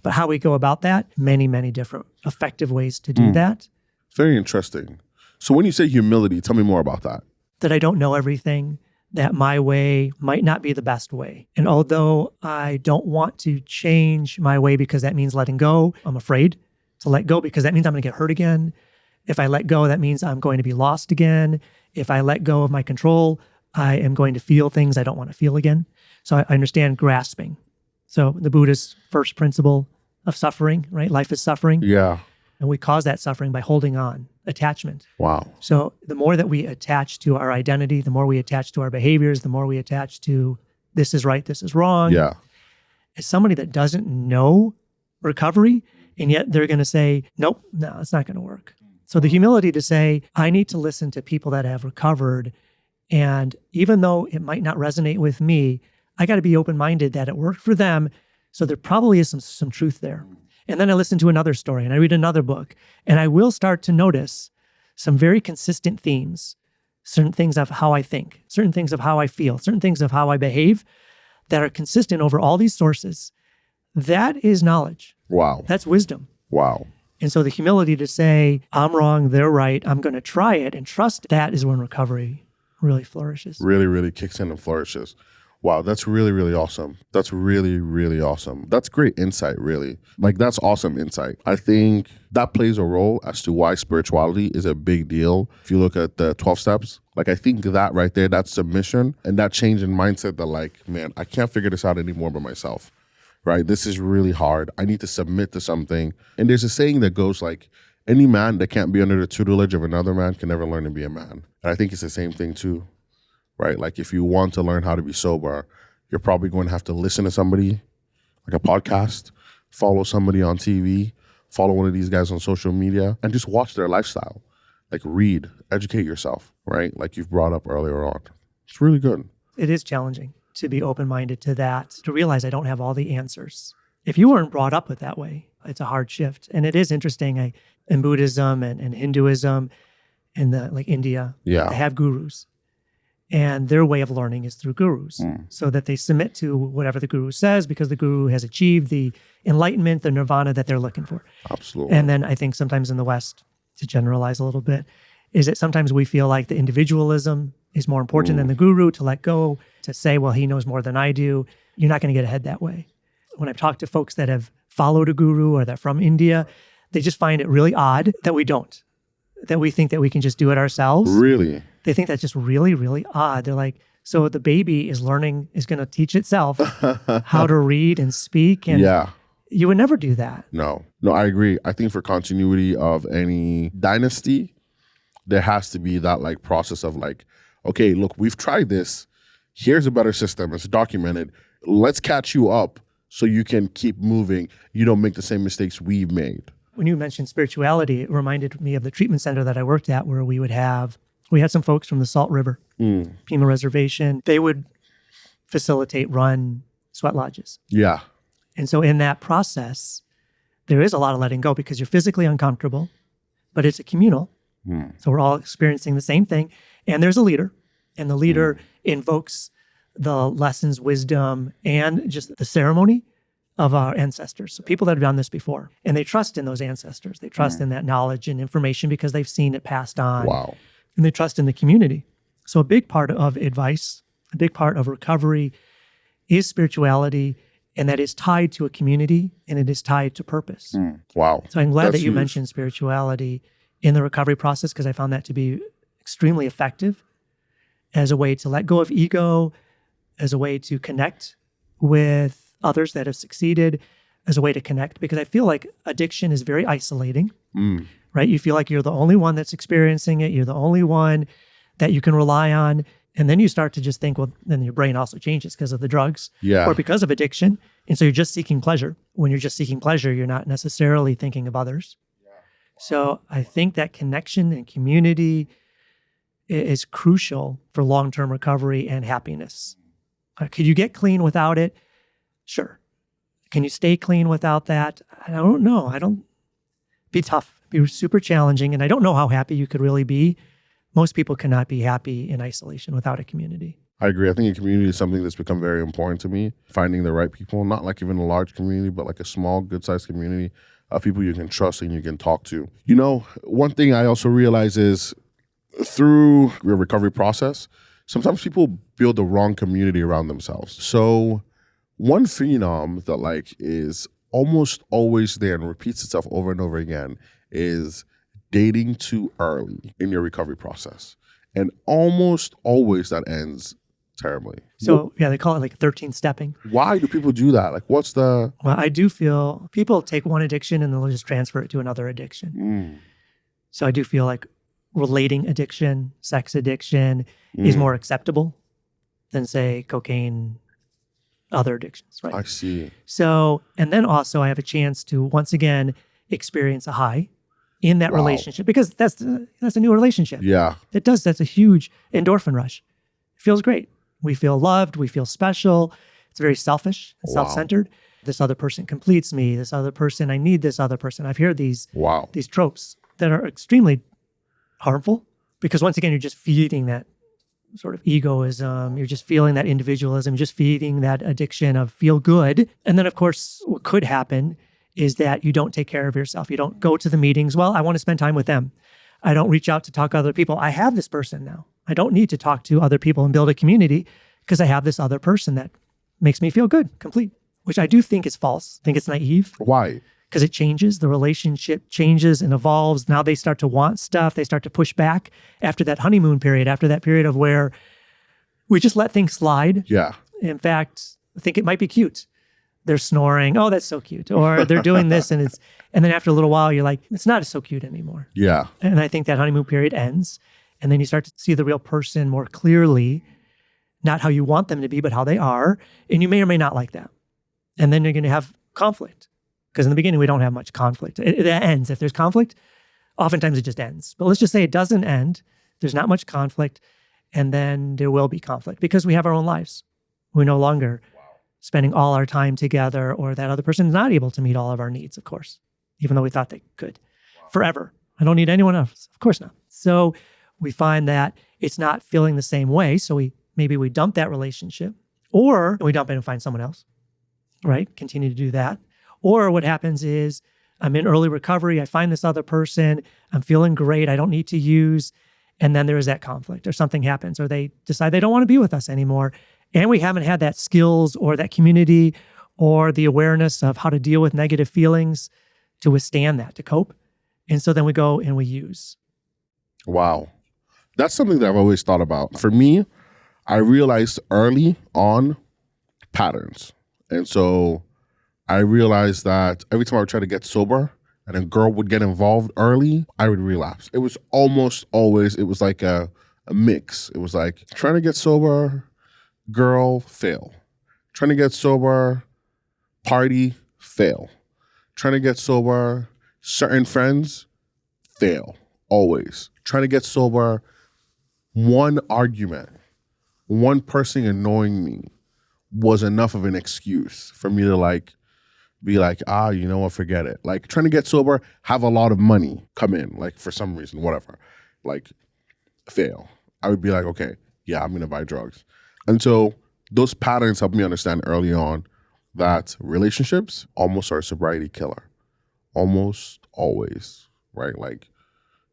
But how we go about that, many, many different effective ways to do that. Very interesting. So when you say humility, tell me more about that. That I don't know everything, that my way might not be the best way. And although I don't want to change my way because that means letting go, I'm afraid to let go because that means I'm going to get hurt again. If I let go, that means I'm going to be lost again. If I let go of my control, I am going to feel things I don't want to feel again. So I understand grasping. So the Buddha's first principle of suffering, right? Life is suffering. Yeah. And we cause that suffering by holding on, attachment. Wow. So the more that we attach to our identity, the more we attach to our behaviors, the more we attach to this is right, this is wrong. Yeah. As somebody that doesn't know recovery, and yet they're going to say, nope, no, it's not going to work. So the humility to say, I need to listen to people that have recovered. And even though it might not resonate with me, I got to be open-minded that it worked for them. So there probably is some truth there. And then I listen to another story and I read another book, and I will start to notice some very consistent themes, certain things of how I think, certain things of how I feel, certain things of how I behave that are consistent over all these sources. That is knowledge. Wow. That's wisdom. Wow. And so the humility to say, I'm wrong, they're right, I'm going to try it and trust, that is when recovery really flourishes. Really, really kicks in and flourishes. Wow, that's really, really awesome. That's really, really awesome. That's great insight, really. Like, that's awesome insight. I think that plays a role as to why spirituality is a big deal. If you look at the 12 steps, like, I think that right there, that submission and that change in mindset that, like, man, I can't figure this out anymore by myself, right? This is really hard. I need to submit to something. And there's a saying that goes like, any man that can't be under the tutelage of another man can never learn to be a man. And I think it's the same thing too. Right? Like, if you want to learn how to be sober, you're probably going to have to listen to somebody, like a podcast, follow somebody on TV, follow one of these guys on social media, and just watch their lifestyle. Like, read, educate yourself, right? Like you've brought up earlier on. It's really good. It is challenging to be open-minded to that, to realize I don't have all the answers. If you weren't brought up with that way, it's a hard shift. And it is interesting, in Buddhism and Hinduism and like India, they have gurus. And their way of learning is through gurus, so that they submit to whatever the guru says because the guru has achieved the enlightenment, the nirvana that they're looking for. Absolutely. And then I think sometimes in the West, to generalize a little bit, is that sometimes we feel like the individualism is more important than the guru, to let go, to say, well, he knows more than I do. You're not going to get ahead that way. When I've talked to folks that have followed a guru or that are from India, they just find it really odd that we don't, that we think that we can just do it ourselves. Really? They think that's just really, really odd. They're like, so the baby is going to teach itself how to read and speak. And you would never do that. No, I agree. I think for continuity of any dynasty, there has to be that like process of like, okay, look, we've tried this. Here's a better system. It's documented. Let's catch you up so you can keep moving. You don't make the same mistakes we've made. When you mentioned spirituality, it reminded me of the treatment center that I worked at, where we had some folks from the Salt River, Pima Reservation. They would run sweat lodges. Yeah. And so in that process, there is a lot of letting go because you're physically uncomfortable, but it's a communal. So we're all experiencing the same thing. And there's a leader, and the leader invokes the lessons, wisdom, and just the ceremony of our ancestors. So people that have done this before, and they trust in those ancestors. They trust in that knowledge and information because they've seen it passed on. Wow. And they trust in the community. So a big part of advice, a big part of recovery is spirituality and that is tied to a community and it is tied to purpose. Wow. So I'm glad That's that you huge. mentioned spirituality in the recovery process, because I found that to be extremely effective as a way to let go of ego, as a way to connect with others that have succeeded, as a way to connect, because I feel like addiction is very isolating, right? You feel like you're the only one that's experiencing it. You're the only one that you can rely on. And then you start to just think, well, then your brain also changes because of the drugs or because of addiction. And so you're just seeking pleasure. When you're just seeking pleasure, you're not necessarily thinking of others. So I think that connection and community is crucial for long-term recovery and happiness. Could you get clean without it? Sure. Can you stay clean without that? I don't know. Be tough, be super challenging. And I don't know how happy you could really be. Most people cannot be happy in isolation without a community. I agree. I think a community is something that's become very important to me. Finding the right people, not like even a large community, but like a small, good-sized community of people you can trust and you can talk to. You know, one thing I also realize is through your recovery process, sometimes people build the wrong community around themselves. So one phenom that like is almost always there and repeats itself over and over again is dating too early in your recovery process. And almost always that ends terribly. So yeah, they call it like 13 stepping. Why do people do that? Like what's the... Well, I do feel people take one addiction and they'll just transfer it to another addiction. So I do feel like relating addiction, sex addiction is more acceptable than say cocaine, other addictions, right? I see. So, and then also I have a chance to once again experience a high in that relationship, because that's a new relationship. Yeah. That's a huge endorphin rush. It feels great. We feel loved. We feel special. It's very selfish and self-centered. This other person completes me. This other person, I need this other person. I've heard these tropes that are extremely harmful, because once again, you're just feeding that sort of egoism. You're just feeling that individualism, just feeding that addiction of feel good. And then of course, what could happen is that you don't take care of yourself. You don't go to the meetings. Well, I want to spend time with them. I don't reach out to talk to other people. I have this person now. I don't need to talk to other people and build a community because I have this other person that makes me feel good, complete, which I do think is false. I think it's naive. Why? Because it changes. The relationship changes and evolves. Now they start to want stuff. They start to push back after that honeymoon period, after that period of where we just let things slide. Yeah. In fact, I think it might be cute. They're snoring. Oh, that's so cute. Or they're doing this and then after a little while, you're like, it's not so cute anymore. Yeah. And I think that honeymoon period ends. And then you start to see the real person more clearly, not how you want them to be, but how they are. And you may or may not like that. And then you're going to have conflict. Because in the beginning, we don't have much conflict. It ends. If there's conflict, oftentimes it just ends. But let's just say it doesn't end. There's not much conflict. And then there will be conflict because we have our own lives. We're no longer spending all our time together, or that other person is not able to meet all of our needs, of course, even though we thought they could forever. I don't need anyone else. Of course not. So we find that it's not feeling the same way. So maybe we dump that relationship, or we dump it and find someone else, right? Continue to do that. Or what happens is I'm in early recovery. I find this other person. I'm feeling great. I don't need to use. And then there is that conflict, or something happens, or they decide they don't want to be with us anymore. And we haven't had that skills or that community or the awareness of how to deal with negative feelings to withstand that, to cope. And so then we go and we use. Wow. That's something that I've always thought about. For me, I realized early on patterns. And so I realized that every time I would try to get sober and a girl would get involved early, I would relapse. It was almost always, it was like a mix. It was like trying to get sober, girl, fail. Trying to get sober, party, fail. Trying to get sober, certain friends, fail. Always. Trying to get sober, one argument, one person annoying me was enough of an excuse for me to be like, you know what, forget it. Like trying to get sober, have a lot of money come in, like for some reason, whatever, like fail. I would be like, okay, yeah, I'm going to buy drugs. And so those patterns helped me understand early on that relationships almost are a sobriety killer. Almost always, right? Like,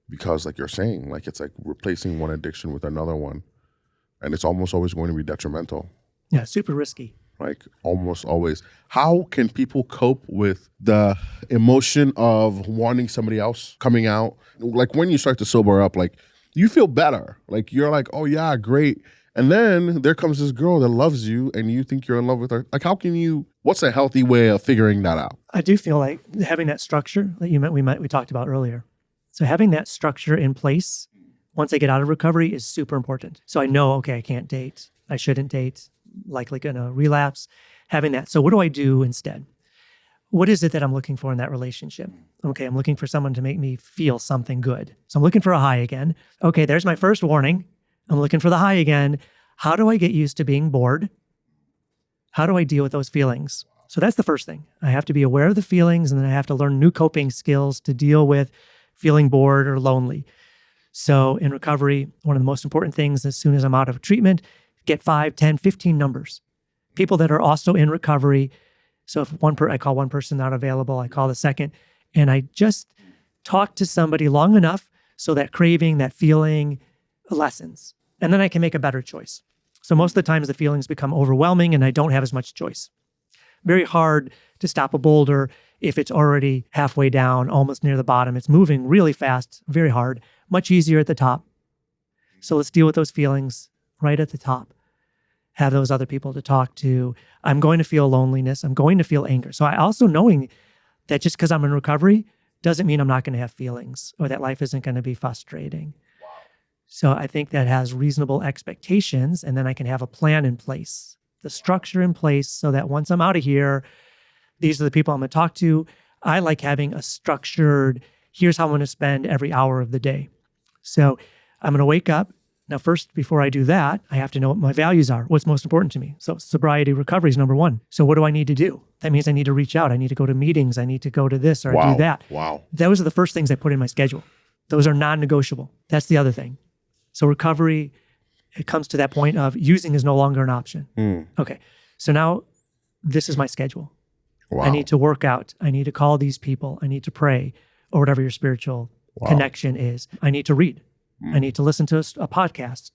because like you're saying, like it's like replacing one addiction with another one. And it's almost always going to be detrimental. Yeah, super risky. like almost always. How can people cope with the emotion of wanting somebody else coming out? Like when you start to sober up, like you feel better. Like you're like, oh yeah, great. And then there comes this girl that loves you and you think you're in love with her. Like what's a healthy way of figuring that out? I do feel like having that structure that we talked about earlier. So having that structure in place once I get out of recovery is super important. So I know, okay, I can't date. I shouldn't date. Likely going to relapse. Having that. So what do I do instead? What is it that I'm looking for in that relationship? Okay, I'm looking for someone to make me feel something good. So I'm looking for a high again. Okay, there's my first warning. I'm looking for the high again. How do I get used to being bored? How do I deal with those feelings? So that's the first thing. I have to be aware of the feelings, and then I have to learn new coping skills to deal with feeling bored or lonely. So in recovery, one of the most important things as soon as I'm out of treatment, get 5, 10, 15 numbers. People that are also in recovery. So if I call one person not available, I call the second, and I just talk to somebody long enough so that craving, that feeling lessens. And then I can make a better choice. So most of the times the feelings become overwhelming and I don't have as much choice. Very hard to stop a boulder if it's already halfway down, almost near the bottom. It's moving really fast, very hard. Much easier at the top. So let's deal with those feelings right at the top. Have those other people to talk to. I'm going to feel loneliness. I'm going to feel anger. So I also knowing that just because I'm in recovery doesn't mean I'm not going to have feelings or that life isn't going to be frustrating. So I think that has reasonable expectations, and then I can have a plan in place, the structure in place so that once I'm out of here, these are the people I'm going to talk to. I like having a structured, here's how I'm going to spend every hour of the day. So I'm going to wake up. Now, first, before I do that, I have to know what my values are, what's most important to me. So sobriety, recovery is number one. So what do I need to do? That means I need to reach out. I need to go to meetings. I need to go to this or do that. Wow. Those are the first things I put in my schedule. Those are non-negotiable. That's the other thing. So recovery, it comes to that point of using is no longer an option. Okay. So now this is my schedule. Wow. I need to work out. I need to call these people. I need to pray or whatever your spiritual connection is. I need to read. I need to listen to a podcast.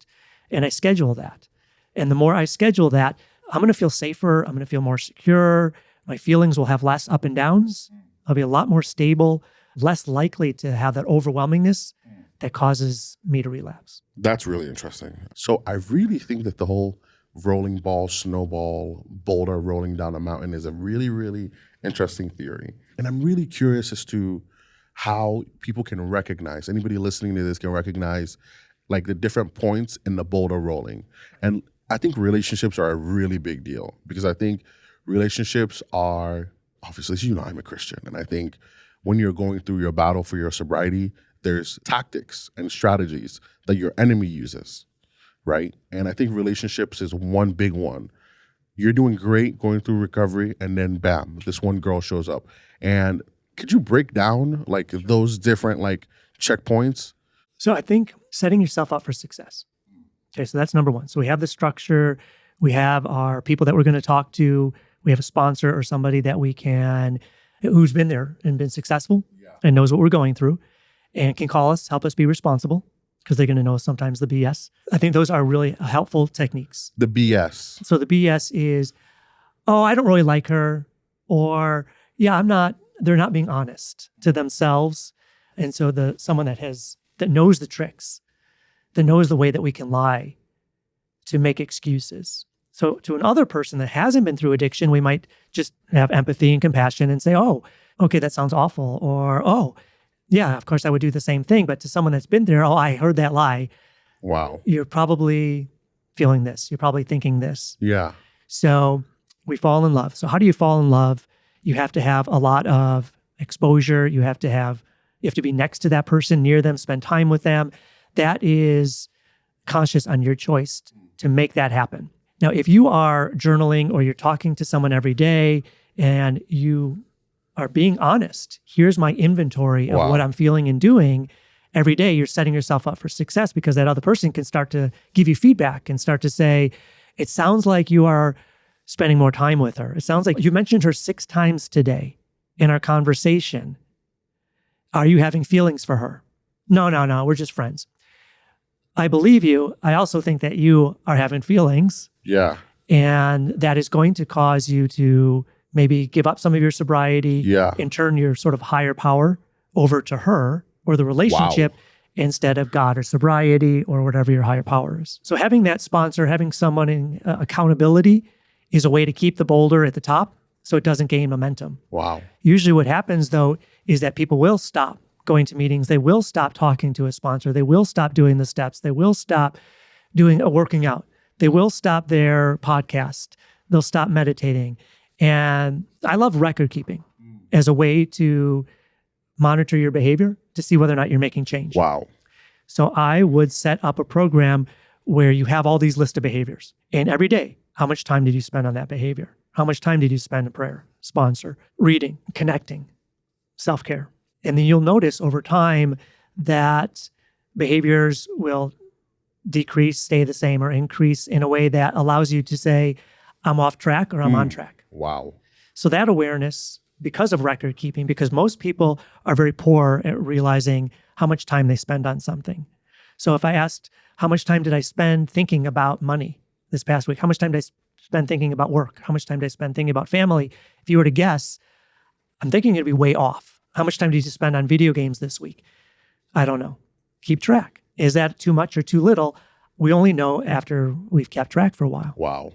And I schedule that. And the more I schedule that, I'm going to feel safer. I'm going to feel more secure. My feelings will have less up and downs. I'll be a lot more stable, less likely to have that overwhelmingness that causes me to relapse. That's really interesting. So I really think that the whole rolling ball, snowball, boulder rolling down a mountain is a really, really interesting theory. And I'm really curious as to how people can recognize, anybody listening to this can recognize like the different points in the boulder rolling. And I think relationships are a really big deal because I think relationships are, obviously, you know, I'm a Christian. And I think when you're going through your battle for your sobriety, there's tactics and strategies that your enemy uses, right? And I think relationships is one big one. You're doing great going through recovery, and then bam, this one girl shows up. And could you break down like those different like checkpoints? So I think setting yourself up for success. Okay, so that's number one. So we have the structure. We have our people that we're going to talk to. We have a sponsor or somebody that who's been there and been successful and knows what we're going through and can call us, help us be responsible because they're going to know sometimes the BS. I think those are really helpful techniques. The BS. So the BS is, oh, I don't really like her, or they're not being honest to themselves. And so someone that knows the tricks, that knows the way that we can lie to make excuses. So to another person that hasn't been through addiction, we might just have empathy and compassion and say, oh, okay, that sounds awful. Or, oh, yeah, of course I would do the same thing. But to someone that's been there, oh, I heard that lie. Wow. You're probably feeling this. You're probably thinking this. Yeah. So we fall in love. So how do you fall in love? You have to have a lot of exposure. You have to be next to that person, near them, spend time with them. That is conscious on your choice to make that happen. Now, if you are journaling or you're talking to someone every day and you are being honest, here's my inventory of what I'm feeling and doing every day, you're setting yourself up for success because that other person can start to give you feedback and start to say, it sounds like you are spending more time with her. It sounds like you mentioned her 6 times today in our conversation. Are you having feelings for her? No, we're just friends. I believe you. I also think that you are having feelings. Yeah. And that is going to cause you to maybe give up some of your sobriety and turn your sort of higher power over to her or the relationship instead of God or sobriety or whatever your higher power is. So having that sponsor, having someone in accountability is a way to keep the boulder at the top so it doesn't gain momentum. Wow. Usually what happens though is that people will stop going to meetings. They will stop talking to a sponsor. They will stop doing the steps. They will stop doing a working out. They will stop their podcast. They'll stop meditating. And I love record keeping as a way to monitor your behavior to see whether or not you're making change. Wow. So I would set up a program where you have all these list of behaviors. And every day, how much time did you spend on that behavior? How much time did you spend in prayer, sponsor, reading, connecting, self-care? And then you'll notice over time that behaviors will decrease, stay the same, or increase in a way that allows you to say, I'm off track or I'm on track. Wow. So that awareness, because of record keeping, because most people are very poor at realizing how much time they spend on something. So if I asked, how much time did I spend thinking about money this past week? How much time did I spend thinking about work? How much time did I spend thinking about family? If you were to guess, I'm thinking it'd be way off. How much time did you spend on video games this week? I don't know. Keep track. Is that too much or too little? We only know after we've kept track for a while. Wow.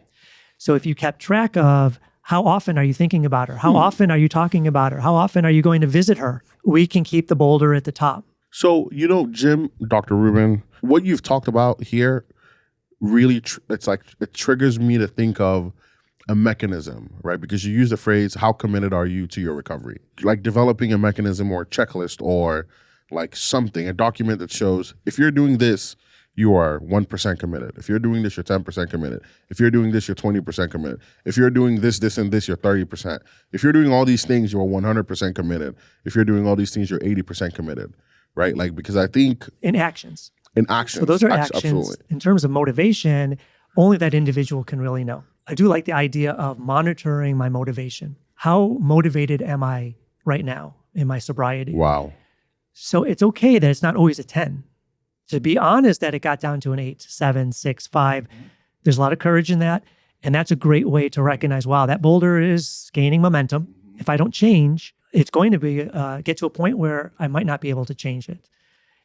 So if you kept track of how often are you thinking about her? How often are you talking about her? How often are you going to visit her? We can keep the boulder at the top. So, Jim, Dr. Rubin, what you've talked about here really, it's like it triggers me to think of a mechanism, right? Because you use the phrase, how committed are you to your recovery? Like developing a mechanism or a checklist or like something, a document that shows if you're doing this, you are 1% committed. If you're doing this, you're 10% committed. If you're doing this, you're 20% committed. If you're doing this, this, and this, you're 30%. If you're doing all these things, you're 100% committed. If you're doing all these things, you're 80% committed, right? Like, because I think... In actions. So those are actions. Absolutely. In terms of motivation, only that individual can really know. I do like the idea of monitoring my motivation. How motivated am I right now in my sobriety? Wow. So it's okay that it's not always a 10. To be honest, that it got down to an 8, 7, 6, 5. There's a lot of courage in that. And that's a great way to recognize, wow, that boulder is gaining momentum. If I don't change, it's going to be get to a point where I might not be able to change it.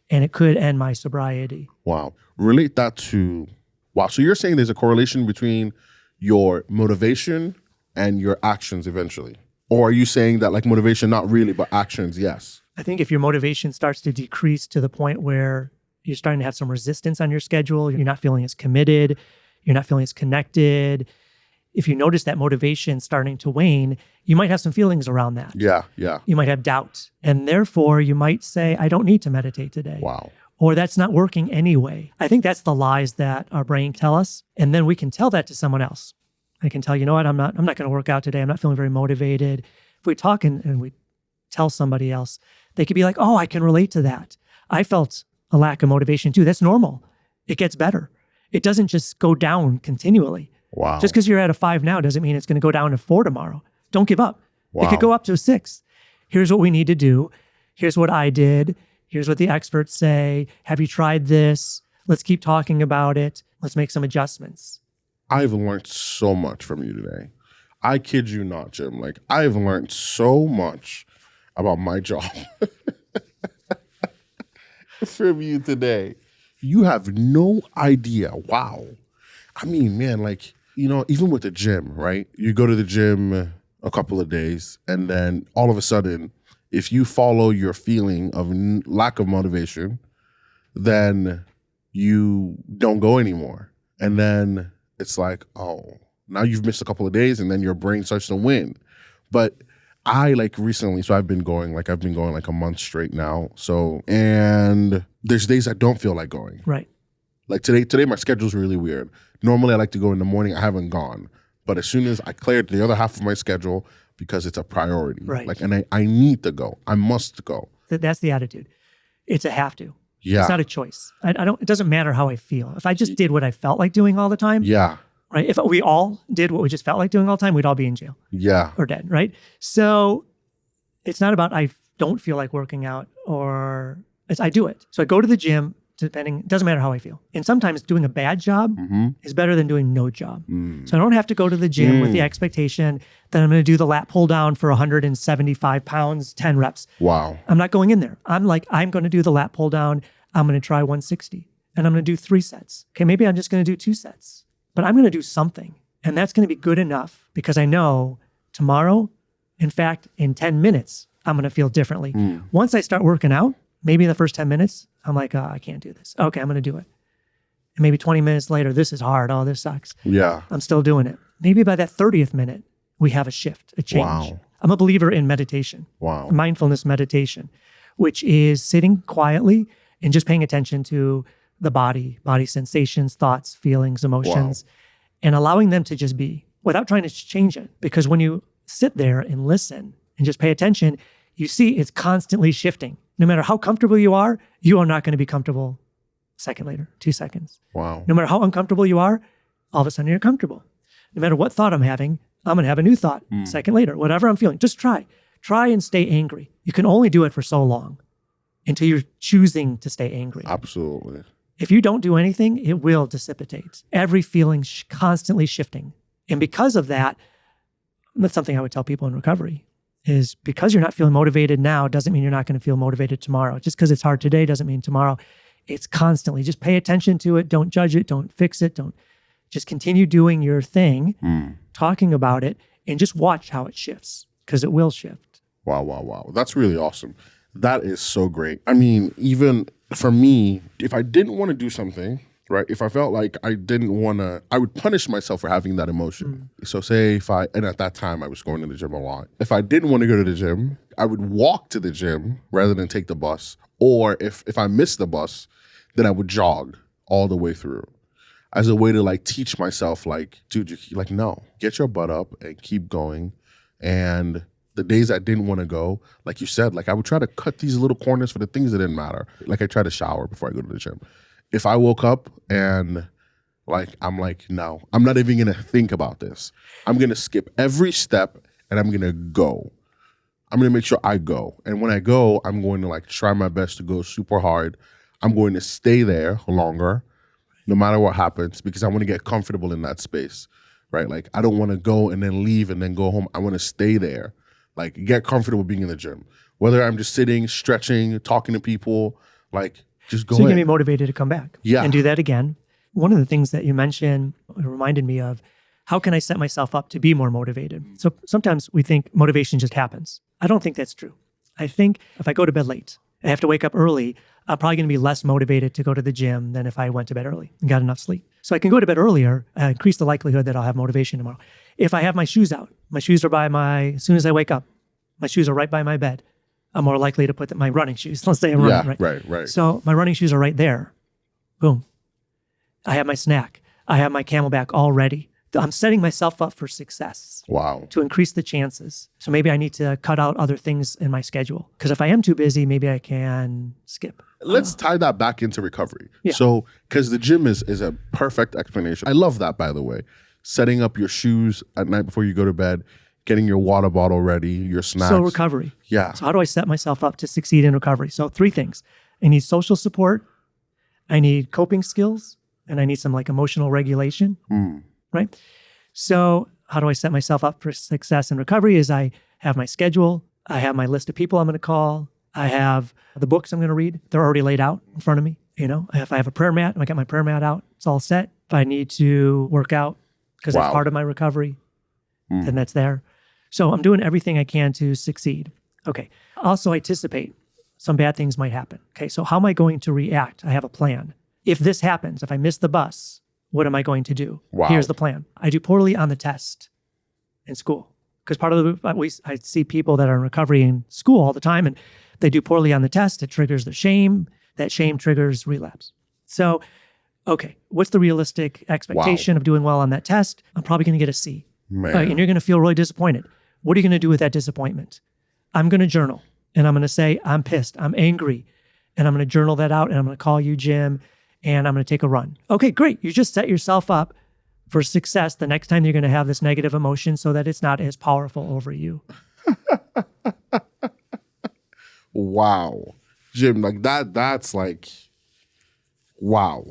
And it could end my sobriety. Wow. Relate that to, wow. So you're saying there's a correlation between your motivation and your actions eventually? Or are you saying that like motivation, not really, but actions, yes? I think if your motivation starts to decrease to the point where you're starting to have some resistance on your schedule, you're not feeling as committed, you're not feeling as connected. If you notice that motivation starting to wane, you might have some feelings around that. Yeah. You might have doubt. And therefore, you might say, I don't need to meditate today. Wow. Or that's not working anyway. I think that's the lies that our brain tell us. And then we can tell that to someone else. I can tell, you know what, I'm not going to work out today. I'm not feeling very motivated. If we talk and we tell somebody else, they could be like, oh, I can relate to that. I felt a lack of motivation too. That's normal. It gets better. It doesn't just go down continually. Wow. Just because you're at a 5 now doesn't mean it's going to go down to 4 tomorrow. Don't give up. Wow. It could go up to a 6. Here's what we need to do. Here's what I did. Here's what the experts say. Have you tried this? Let's keep talking about it. Let's make some adjustments. I've learned so much from you today. I kid you not, Jim. Like, I've learned so much about my job from you today. You have no idea. Wow. I mean, man, like, even with the gym, right? You go to the gym a couple of days, and then all of a sudden, if you follow your feeling of lack of motivation, then you don't go anymore. And then it's like, oh, now you've missed a couple of days, and then your brain starts to win. But I recently, so I've been going like a month straight now. So, and there's days I don't feel like going. Right. Like today my schedule's really weird. Normally I like to go in the morning. I haven't gone. But as soon as I cleared the other half of my schedule, because it's a priority. Right. And I need to go. I must go. That's the attitude. It's a have to. Yeah. It's not a choice. It doesn't matter how I feel. If I just did what I felt like doing all the time. Yeah. Right. If we all did what we just felt like doing all the time, we'd all be in jail. Yeah. Or dead. Right. So it's not about I don't feel like working out, or I do it. So I go to the gym depending, it doesn't matter how I feel. And sometimes doing a bad job is better than doing no job. So I don't have to go to the gym with the expectation that I'm going to do the lat pull down for 175 pounds, 10 reps. Wow. I'm not going in there. I'm like, I'm going to do the lat pull down. I'm going to try 160 and I'm going to do 3 sets. Okay, maybe I'm just going to do 2 sets, but I'm going to do something. And that's going to be good enough because I know tomorrow, in fact, in 10 minutes, I'm going to feel differently. Once I start working out, maybe in the first 10 minutes, I'm like, oh, I can't do this. Okay, I'm going to do it. And maybe 20 minutes later, this is hard. Oh, this sucks. Yeah. I'm still doing it. Maybe by that 30th minute, we have a shift, a change. Wow. I'm a believer in meditation, Wow. mindfulness meditation, which is sitting quietly and just paying attention to the body sensations, thoughts, feelings, emotions, and allowing them to just be without trying to change it. Because when you sit there and listen and just pay attention, you see it's constantly shifting. No matter how comfortable you are not going to be comfortable a second later, 2 seconds. Wow. No matter how uncomfortable you are, all of a sudden you're comfortable. No matter what thought I'm having, I'm going to have a new thought a second later. Whatever I'm feeling, just try. Try and stay angry. You can only do it for so long until you're choosing to stay angry. Absolutely. If you don't do anything, it will dissipate. Every feeling constantly shifting. And because of that, that's something I would tell people in recovery is because you're not feeling motivated now doesn't mean you're not going to feel motivated tomorrow. Just because it's hard today doesn't mean tomorrow. It's constantly. Just pay attention to it. Don't judge it. Don't fix it. Don't just continue doing your thing, talking about it, and just watch how it shifts because it will shift. Wow. That's really awesome. That is so great. I mean, even for me, if I didn't want to do something, right? If I felt like I didn't want to, I would punish myself for having that emotion. So say and at that time I was going to the gym a lot. If I didn't want to go to the gym, I would walk to the gym rather than take the bus. Or if I missed the bus, then I would jog all the way through as a way to like teach myself like, dude, no, get your butt up and keep going. And the days I didn't want to go, like you said, like I would try to cut these little corners for the things that didn't matter. Like I try to shower before I go to the gym. If I woke up and I'm like, no, I'm not even going to think about this. I'm going to skip every step and I'm going to go. I'm going to make sure I go. And when I go, I'm going to like try my best to go super hard. I'm going to stay there longer, no matter what happens, because I want to get comfortable in that space, right? Like I don't want to go and then leave and then go home. I want to stay there, like get comfortable being in the gym. Whether I'm just sitting, stretching, talking to people, like just go So you're going to be motivated to come back and do that again. One of the things that you mentioned reminded me of, how can I set myself up to be more motivated? So sometimes we think motivation just happens. I don't think that's true. I think if I go to bed late, I have to wake up early, I'm probably going to be less motivated to go to the gym than if I went to bed early and got enough sleep. So I can go to bed earlier, increase the likelihood that I'll have motivation tomorrow. If I have my shoes out, my shoes are as soon as I wake up, my shoes are right by my bed. I'm more likely to put my running shoes. Let's say I'm running, right. So my running shoes are right there. Boom. I have my snack. I have my Camelback all ready. I'm setting myself up for success. Wow. To increase the chances. So maybe I need to cut out other things in my schedule. Because if I am too busy, maybe I can skip. Let's tie that back into recovery. Yeah. So, because the gym is a perfect explanation. I love that, by the way. Setting up your shoes at night before you go to bed, getting your water bottle ready, your snacks. So recovery. Yeah. So how do I set myself up to succeed in recovery? So 3 things. I need social support. I need coping skills. And I need some like emotional regulation. Right? So how do I set myself up for success in recovery is I have my schedule. I have my list of people I'm going to call. I have the books I'm going to read. They're already laid out in front of me. You know, if I have a prayer mat, I got my prayer mat out. It's all set. If I need to work out because that's part of my recovery, then that's there. So I'm doing everything I can to succeed. Okay. Also anticipate some bad things might happen. Okay. So how am I going to react? I have a plan. If this happens, if I miss the bus, what am I going to do? Wow. Here's the plan. I do poorly on the test in school. Because part of I see people that are in recovery in school all the time and they do poorly on the test. It triggers the shame. That shame triggers relapse. So, okay, what's the realistic expectation of doing well on that test? I'm probably going to get a C. Man. And you're going to feel really disappointed. What are you going to do with that disappointment? I'm going to journal and I'm going to say, I'm pissed, I'm angry. And I'm going to journal that out and I'm going to call you, Jim, and I'm going to take a run. Okay, great. You just set yourself up for success the next time you're going to have this negative emotion so that it's not as powerful over you. Wow. Jim, like that's like, Wow.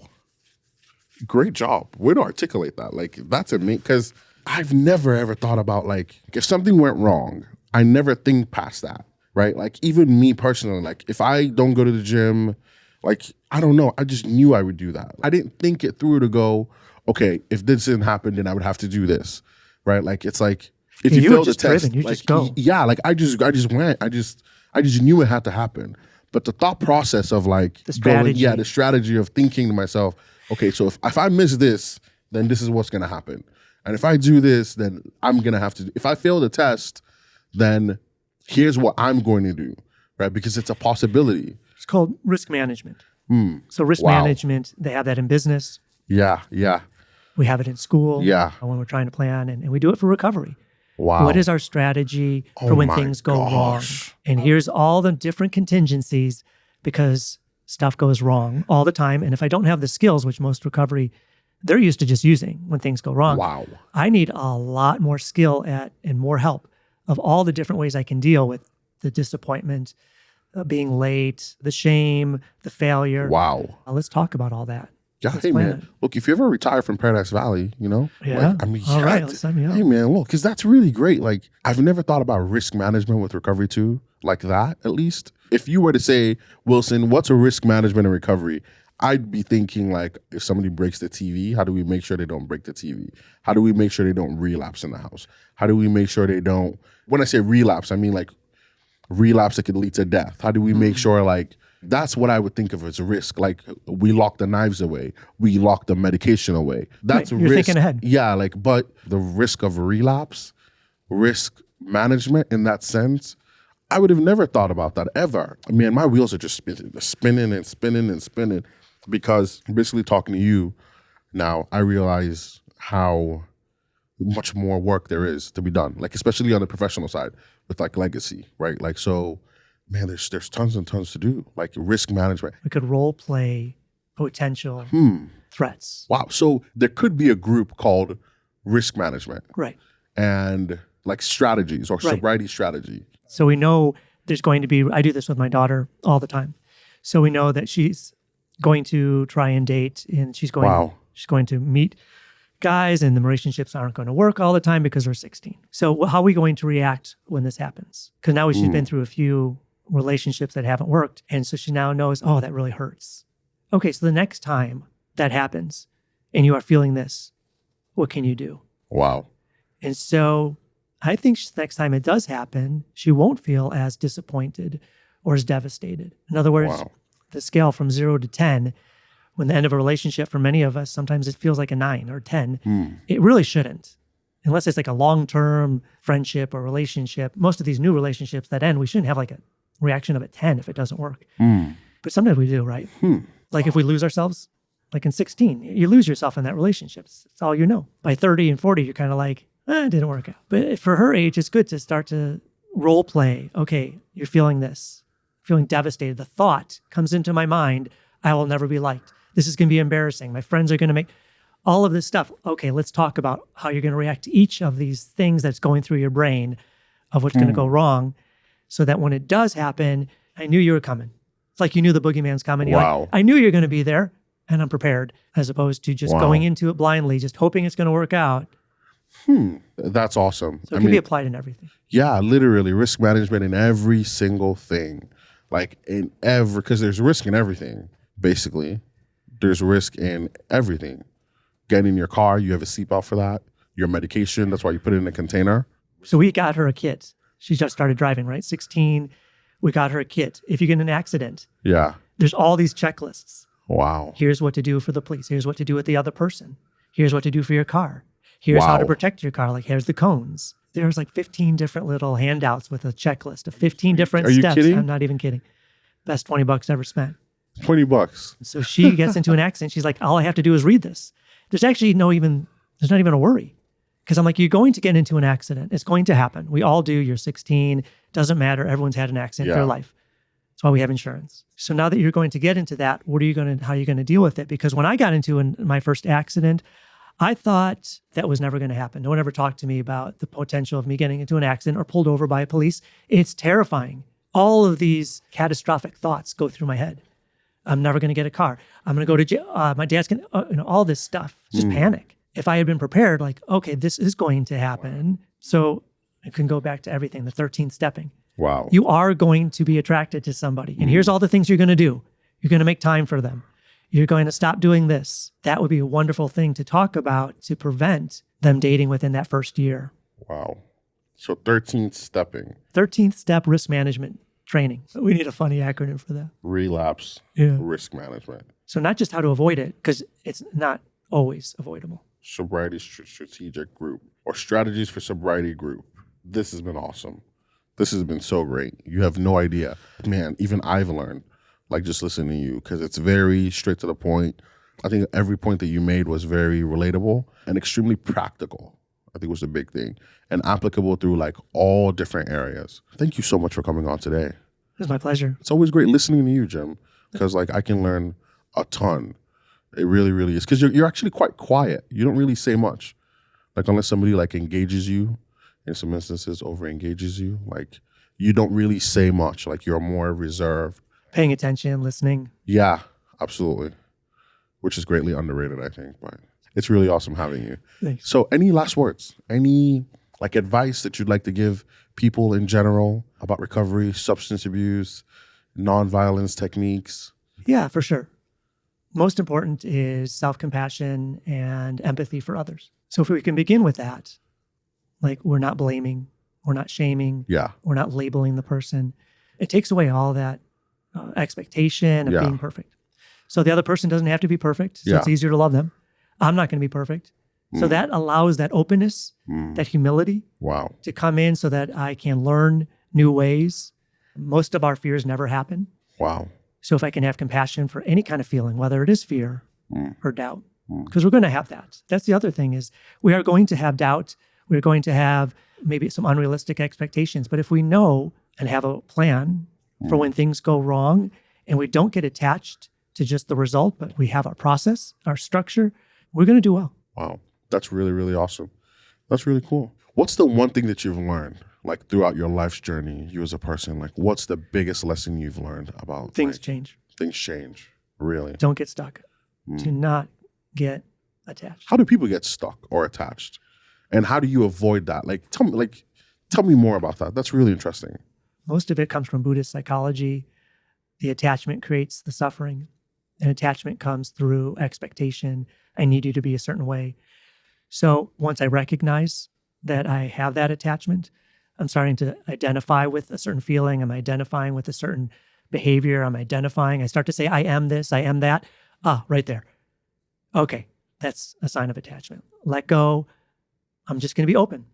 Great job. Way to articulate that. Like, that's amazing. Because I've never ever thought about, like, if something went wrong, I never think past that, right? Like, even me personally, like, if I don't go to the gym, like, I don't know. I just knew I would do that. I didn't think it through to go, okay, if this didn't happen, then I would have to do this, right? Like, it's like, if you fail the test, you like, just go. yeah, like, I just went. I just knew it had to happen. But the thought process of, like, The strategy. the strategy of thinking to myself, okay, so if I miss this, then this is what's going to happen. And if I do this, then I'm going to have to, if I fail the test, then here's what I'm going to do, right? Because it's a possibility. It's called risk management. So risk Wow. management, they have that in business. Yeah. We have it in school. Yeah. When we're trying to plan, and we do it for recovery. Wow. What is our strategy for Oh when my things go gosh. wrong? And here's all the different contingencies, because stuff goes wrong all the time. And if I don't have the skills, which most recovery, they're used to just using when things go wrong. Wow. I need a lot more skill at and more help of all the different ways I can deal with the disappointment, being late, the shame, the failure. Wow. Let's talk about all that. Yeah, Let's hey plan man, look, if you ever retire from Paradise Valley, you know, Yeah. like, I mean, All yeah, right, let's sign me up. Hey man, look, because that's really great. Like, I've never thought about risk management with recovery too, like that. At least, if you were to say, Wilson, what's a risk management in recovery? I'd be thinking, like, if somebody breaks the TV, how do we make sure they don't break the TV? How do we make sure they don't relapse in the house? How do we make sure they don't? When I say relapse, I mean like relapse that could lead to death. How do we make sure, like, that's what I would think of as a risk. Like, we lock the knives away. We lock the medication away. That's Right, you're risk. thinking ahead. Yeah, like, but the risk of relapse, risk management in that sense, I would have never thought about that ever. I mean, my wheels are just spinning and spinning and spinning, because basically talking to you now, I realize how much more work there is to be done, like, especially on the professional side with, like, legacy, right? Like, so, man, there's tons and tons to do, like risk management. We could role play potential threats. Wow. So there could be a group called risk management Right. and like strategies or Right. sobriety strategy. So we know there's going to be, I do this with my daughter all the time. So we know that she's going to try and date, and she's going to meet guys, and the relationships aren't going to work all the time because we're 16. So how are we going to react when this happens? Because now she's been through a few relationships that haven't worked. And so she now knows, oh, that really hurts. Okay, so the next time that happens and you are feeling this, what can you do? Wow. And so I think next time it does happen, she won't feel as disappointed or as devastated. In other words, the scale from 0 to 10, when the end of a relationship for many of us, sometimes it feels like a 9 or 10. It really shouldn't. Unless it's like a long-term friendship or relationship. Most of these new relationships that end, we shouldn't have like a reaction of a 10 if it doesn't work. But sometimes we do, right? Like if we lose ourselves, like in 16, you lose yourself in that relationship. It's all you know. By 30 and 40, you're kind of like, it didn't work out. But for her age, it's good to start to role play. Okay, you're feeling this, feeling devastated. The thought comes into my mind, I will never be liked. This is going to be embarrassing. My friends are going to make all of this stuff. Okay, let's talk about how you're going to react to each of these things that's going through your brain of what's going to go wrong, so that when it does happen, I knew you were coming. It's like you knew the boogeyman's coming. You're like, I knew you're going to be there, and I'm prepared, as opposed to just going into it blindly, just hoping it's going to work out. That's awesome. So it can be applied in everything. Yeah, literally risk management in every single thing. Like because there's risk in everything, basically. There's risk in everything. Getting in your car, you have a seatbelt for that. Your medication, that's why you put it in a container. So we got her a kit. She just started driving, right? 16. We got her a kit. If you get in an accident, there's all these checklists. Wow. Here's what to do for the police. Here's what to do with the other person. Here's what to do for your car. Here's how to protect your car. Like, here's the cones. There's like 15 different little handouts with a checklist of 15 different steps. Are you kidding? I'm not even kidding. Best $20 ever spent. $20. So she gets into an accident. She's like, all I have to do is read this. There's actually there's not even a worry. Because I'm like, you're going to get into an accident. It's going to happen. We all do. You're 16. Doesn't matter. Everyone's had an accident in their life. That's why we have insurance. So now that you're going to get into that, how are you going to deal with it? Because when I got into my first accident, I thought that was never going to happen. No one ever talked to me about the potential of me getting into an accident or pulled over by police. It's terrifying. All of these catastrophic thoughts go through my head. I'm never going to get a car. I'm going to go to jail. My dad's going to, all this stuff, just panic. If I had been prepared, like, okay, this is going to happen. So I can go back to everything, the 13th stepping. Wow. You are going to be attracted to somebody. And here's all the things you're going to do. You're going to make time for them. You're going to stop doing this. That would be a wonderful thing to talk about to prevent them dating within that first year. Wow. So 13th stepping. 13th step risk management training. We need a funny acronym for that. Relapse Yeah. risk management. So not just how to avoid it, because it's not always avoidable. Sobriety strategic group or strategies for sobriety group. This has been awesome. This has been so great. You have no idea. Man, even I've learned, like just listening to you, because it's very straight to the point. I think every point that you made was very relatable and extremely practical. I think was the big thing and applicable through like all different areas. Thank you so much for coming on today. It was my pleasure. It's always great listening to you, Jim, because like I can learn a ton. It really, really is. Because you're actually quite quiet. You don't really say much. Like unless somebody like engages you, in some instances over engages you, like you don't really say much. Like you're more reserved. Paying attention, listening. Yeah, absolutely. Which is greatly underrated, I think. But it's really awesome having you. Thanks. So any last words? Any like advice that you'd like to give people in general about recovery, substance abuse, nonviolence techniques? Yeah, for sure. Most important is self-compassion and empathy for others. So if we can begin with that, like we're not blaming, we're not shaming, Yeah. we're not labeling the person. It takes away all that expectation of Yeah. being perfect. So the other person doesn't have to be perfect. So Yeah. it's easier to love them. I'm not going to be perfect. So that allows that openness, that humility Wow. to come in so that I can learn new ways. Most of our fears never happen. Wow. So if I can have compassion for any kind of feeling, whether it is fear or doubt, because we're going to have that. That's the other thing is we are going to have doubt. We're going to have maybe some unrealistic expectations. But if we know and have a plan for when things go wrong and we don't get attached to just the result, but we have our process, our structure, we're going to do well. Wow. That's really, really awesome. That's really cool. What's the one thing that you've learned, like throughout your life's journey, you as a person? Like, what's the biggest lesson you've learned about Things like, change. Things change. Really? Don't get stuck. Do not get attached. How do people get stuck or attached? And how do you avoid that? Like, tell me more about that. That's really interesting. Most of it comes from Buddhist psychology. The attachment creates the suffering. And attachment comes through expectation. I need you to be a certain way. So once I recognize that I have that attachment, I'm starting to identify with a certain feeling. I'm identifying with a certain behavior. I start to say, I am this, I am that. Right there. Okay, that's a sign of attachment. Let go. I'm just going to be open.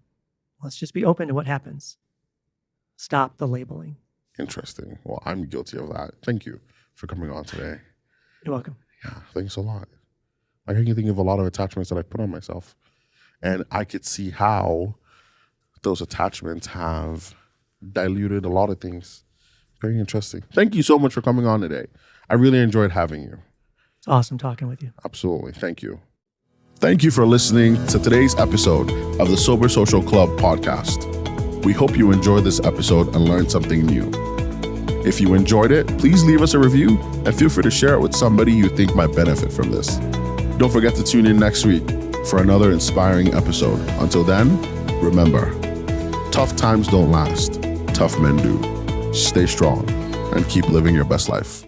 Let's just be open to what happens. Stop the labeling. Interesting. Well, I'm guilty of that. Thank you for coming on today. You're welcome. Yeah, thanks a lot. I can think of a lot of attachments that I put on myself. And I could see how those attachments have diluted a lot of things. Very interesting. Thank you so much for coming on today. I really enjoyed having you. It's awesome talking with you. Absolutely. Thank you. Thank you for listening to today's episode of the Sober Social Club podcast. We hope you enjoyed this episode and learned something new. If you enjoyed it, please leave us a review and feel free to share it with somebody you think might benefit from this. Don't forget to tune in next week for another inspiring episode. Until then, remember, tough times don't last. Tough men do. Stay strong and keep living your best life.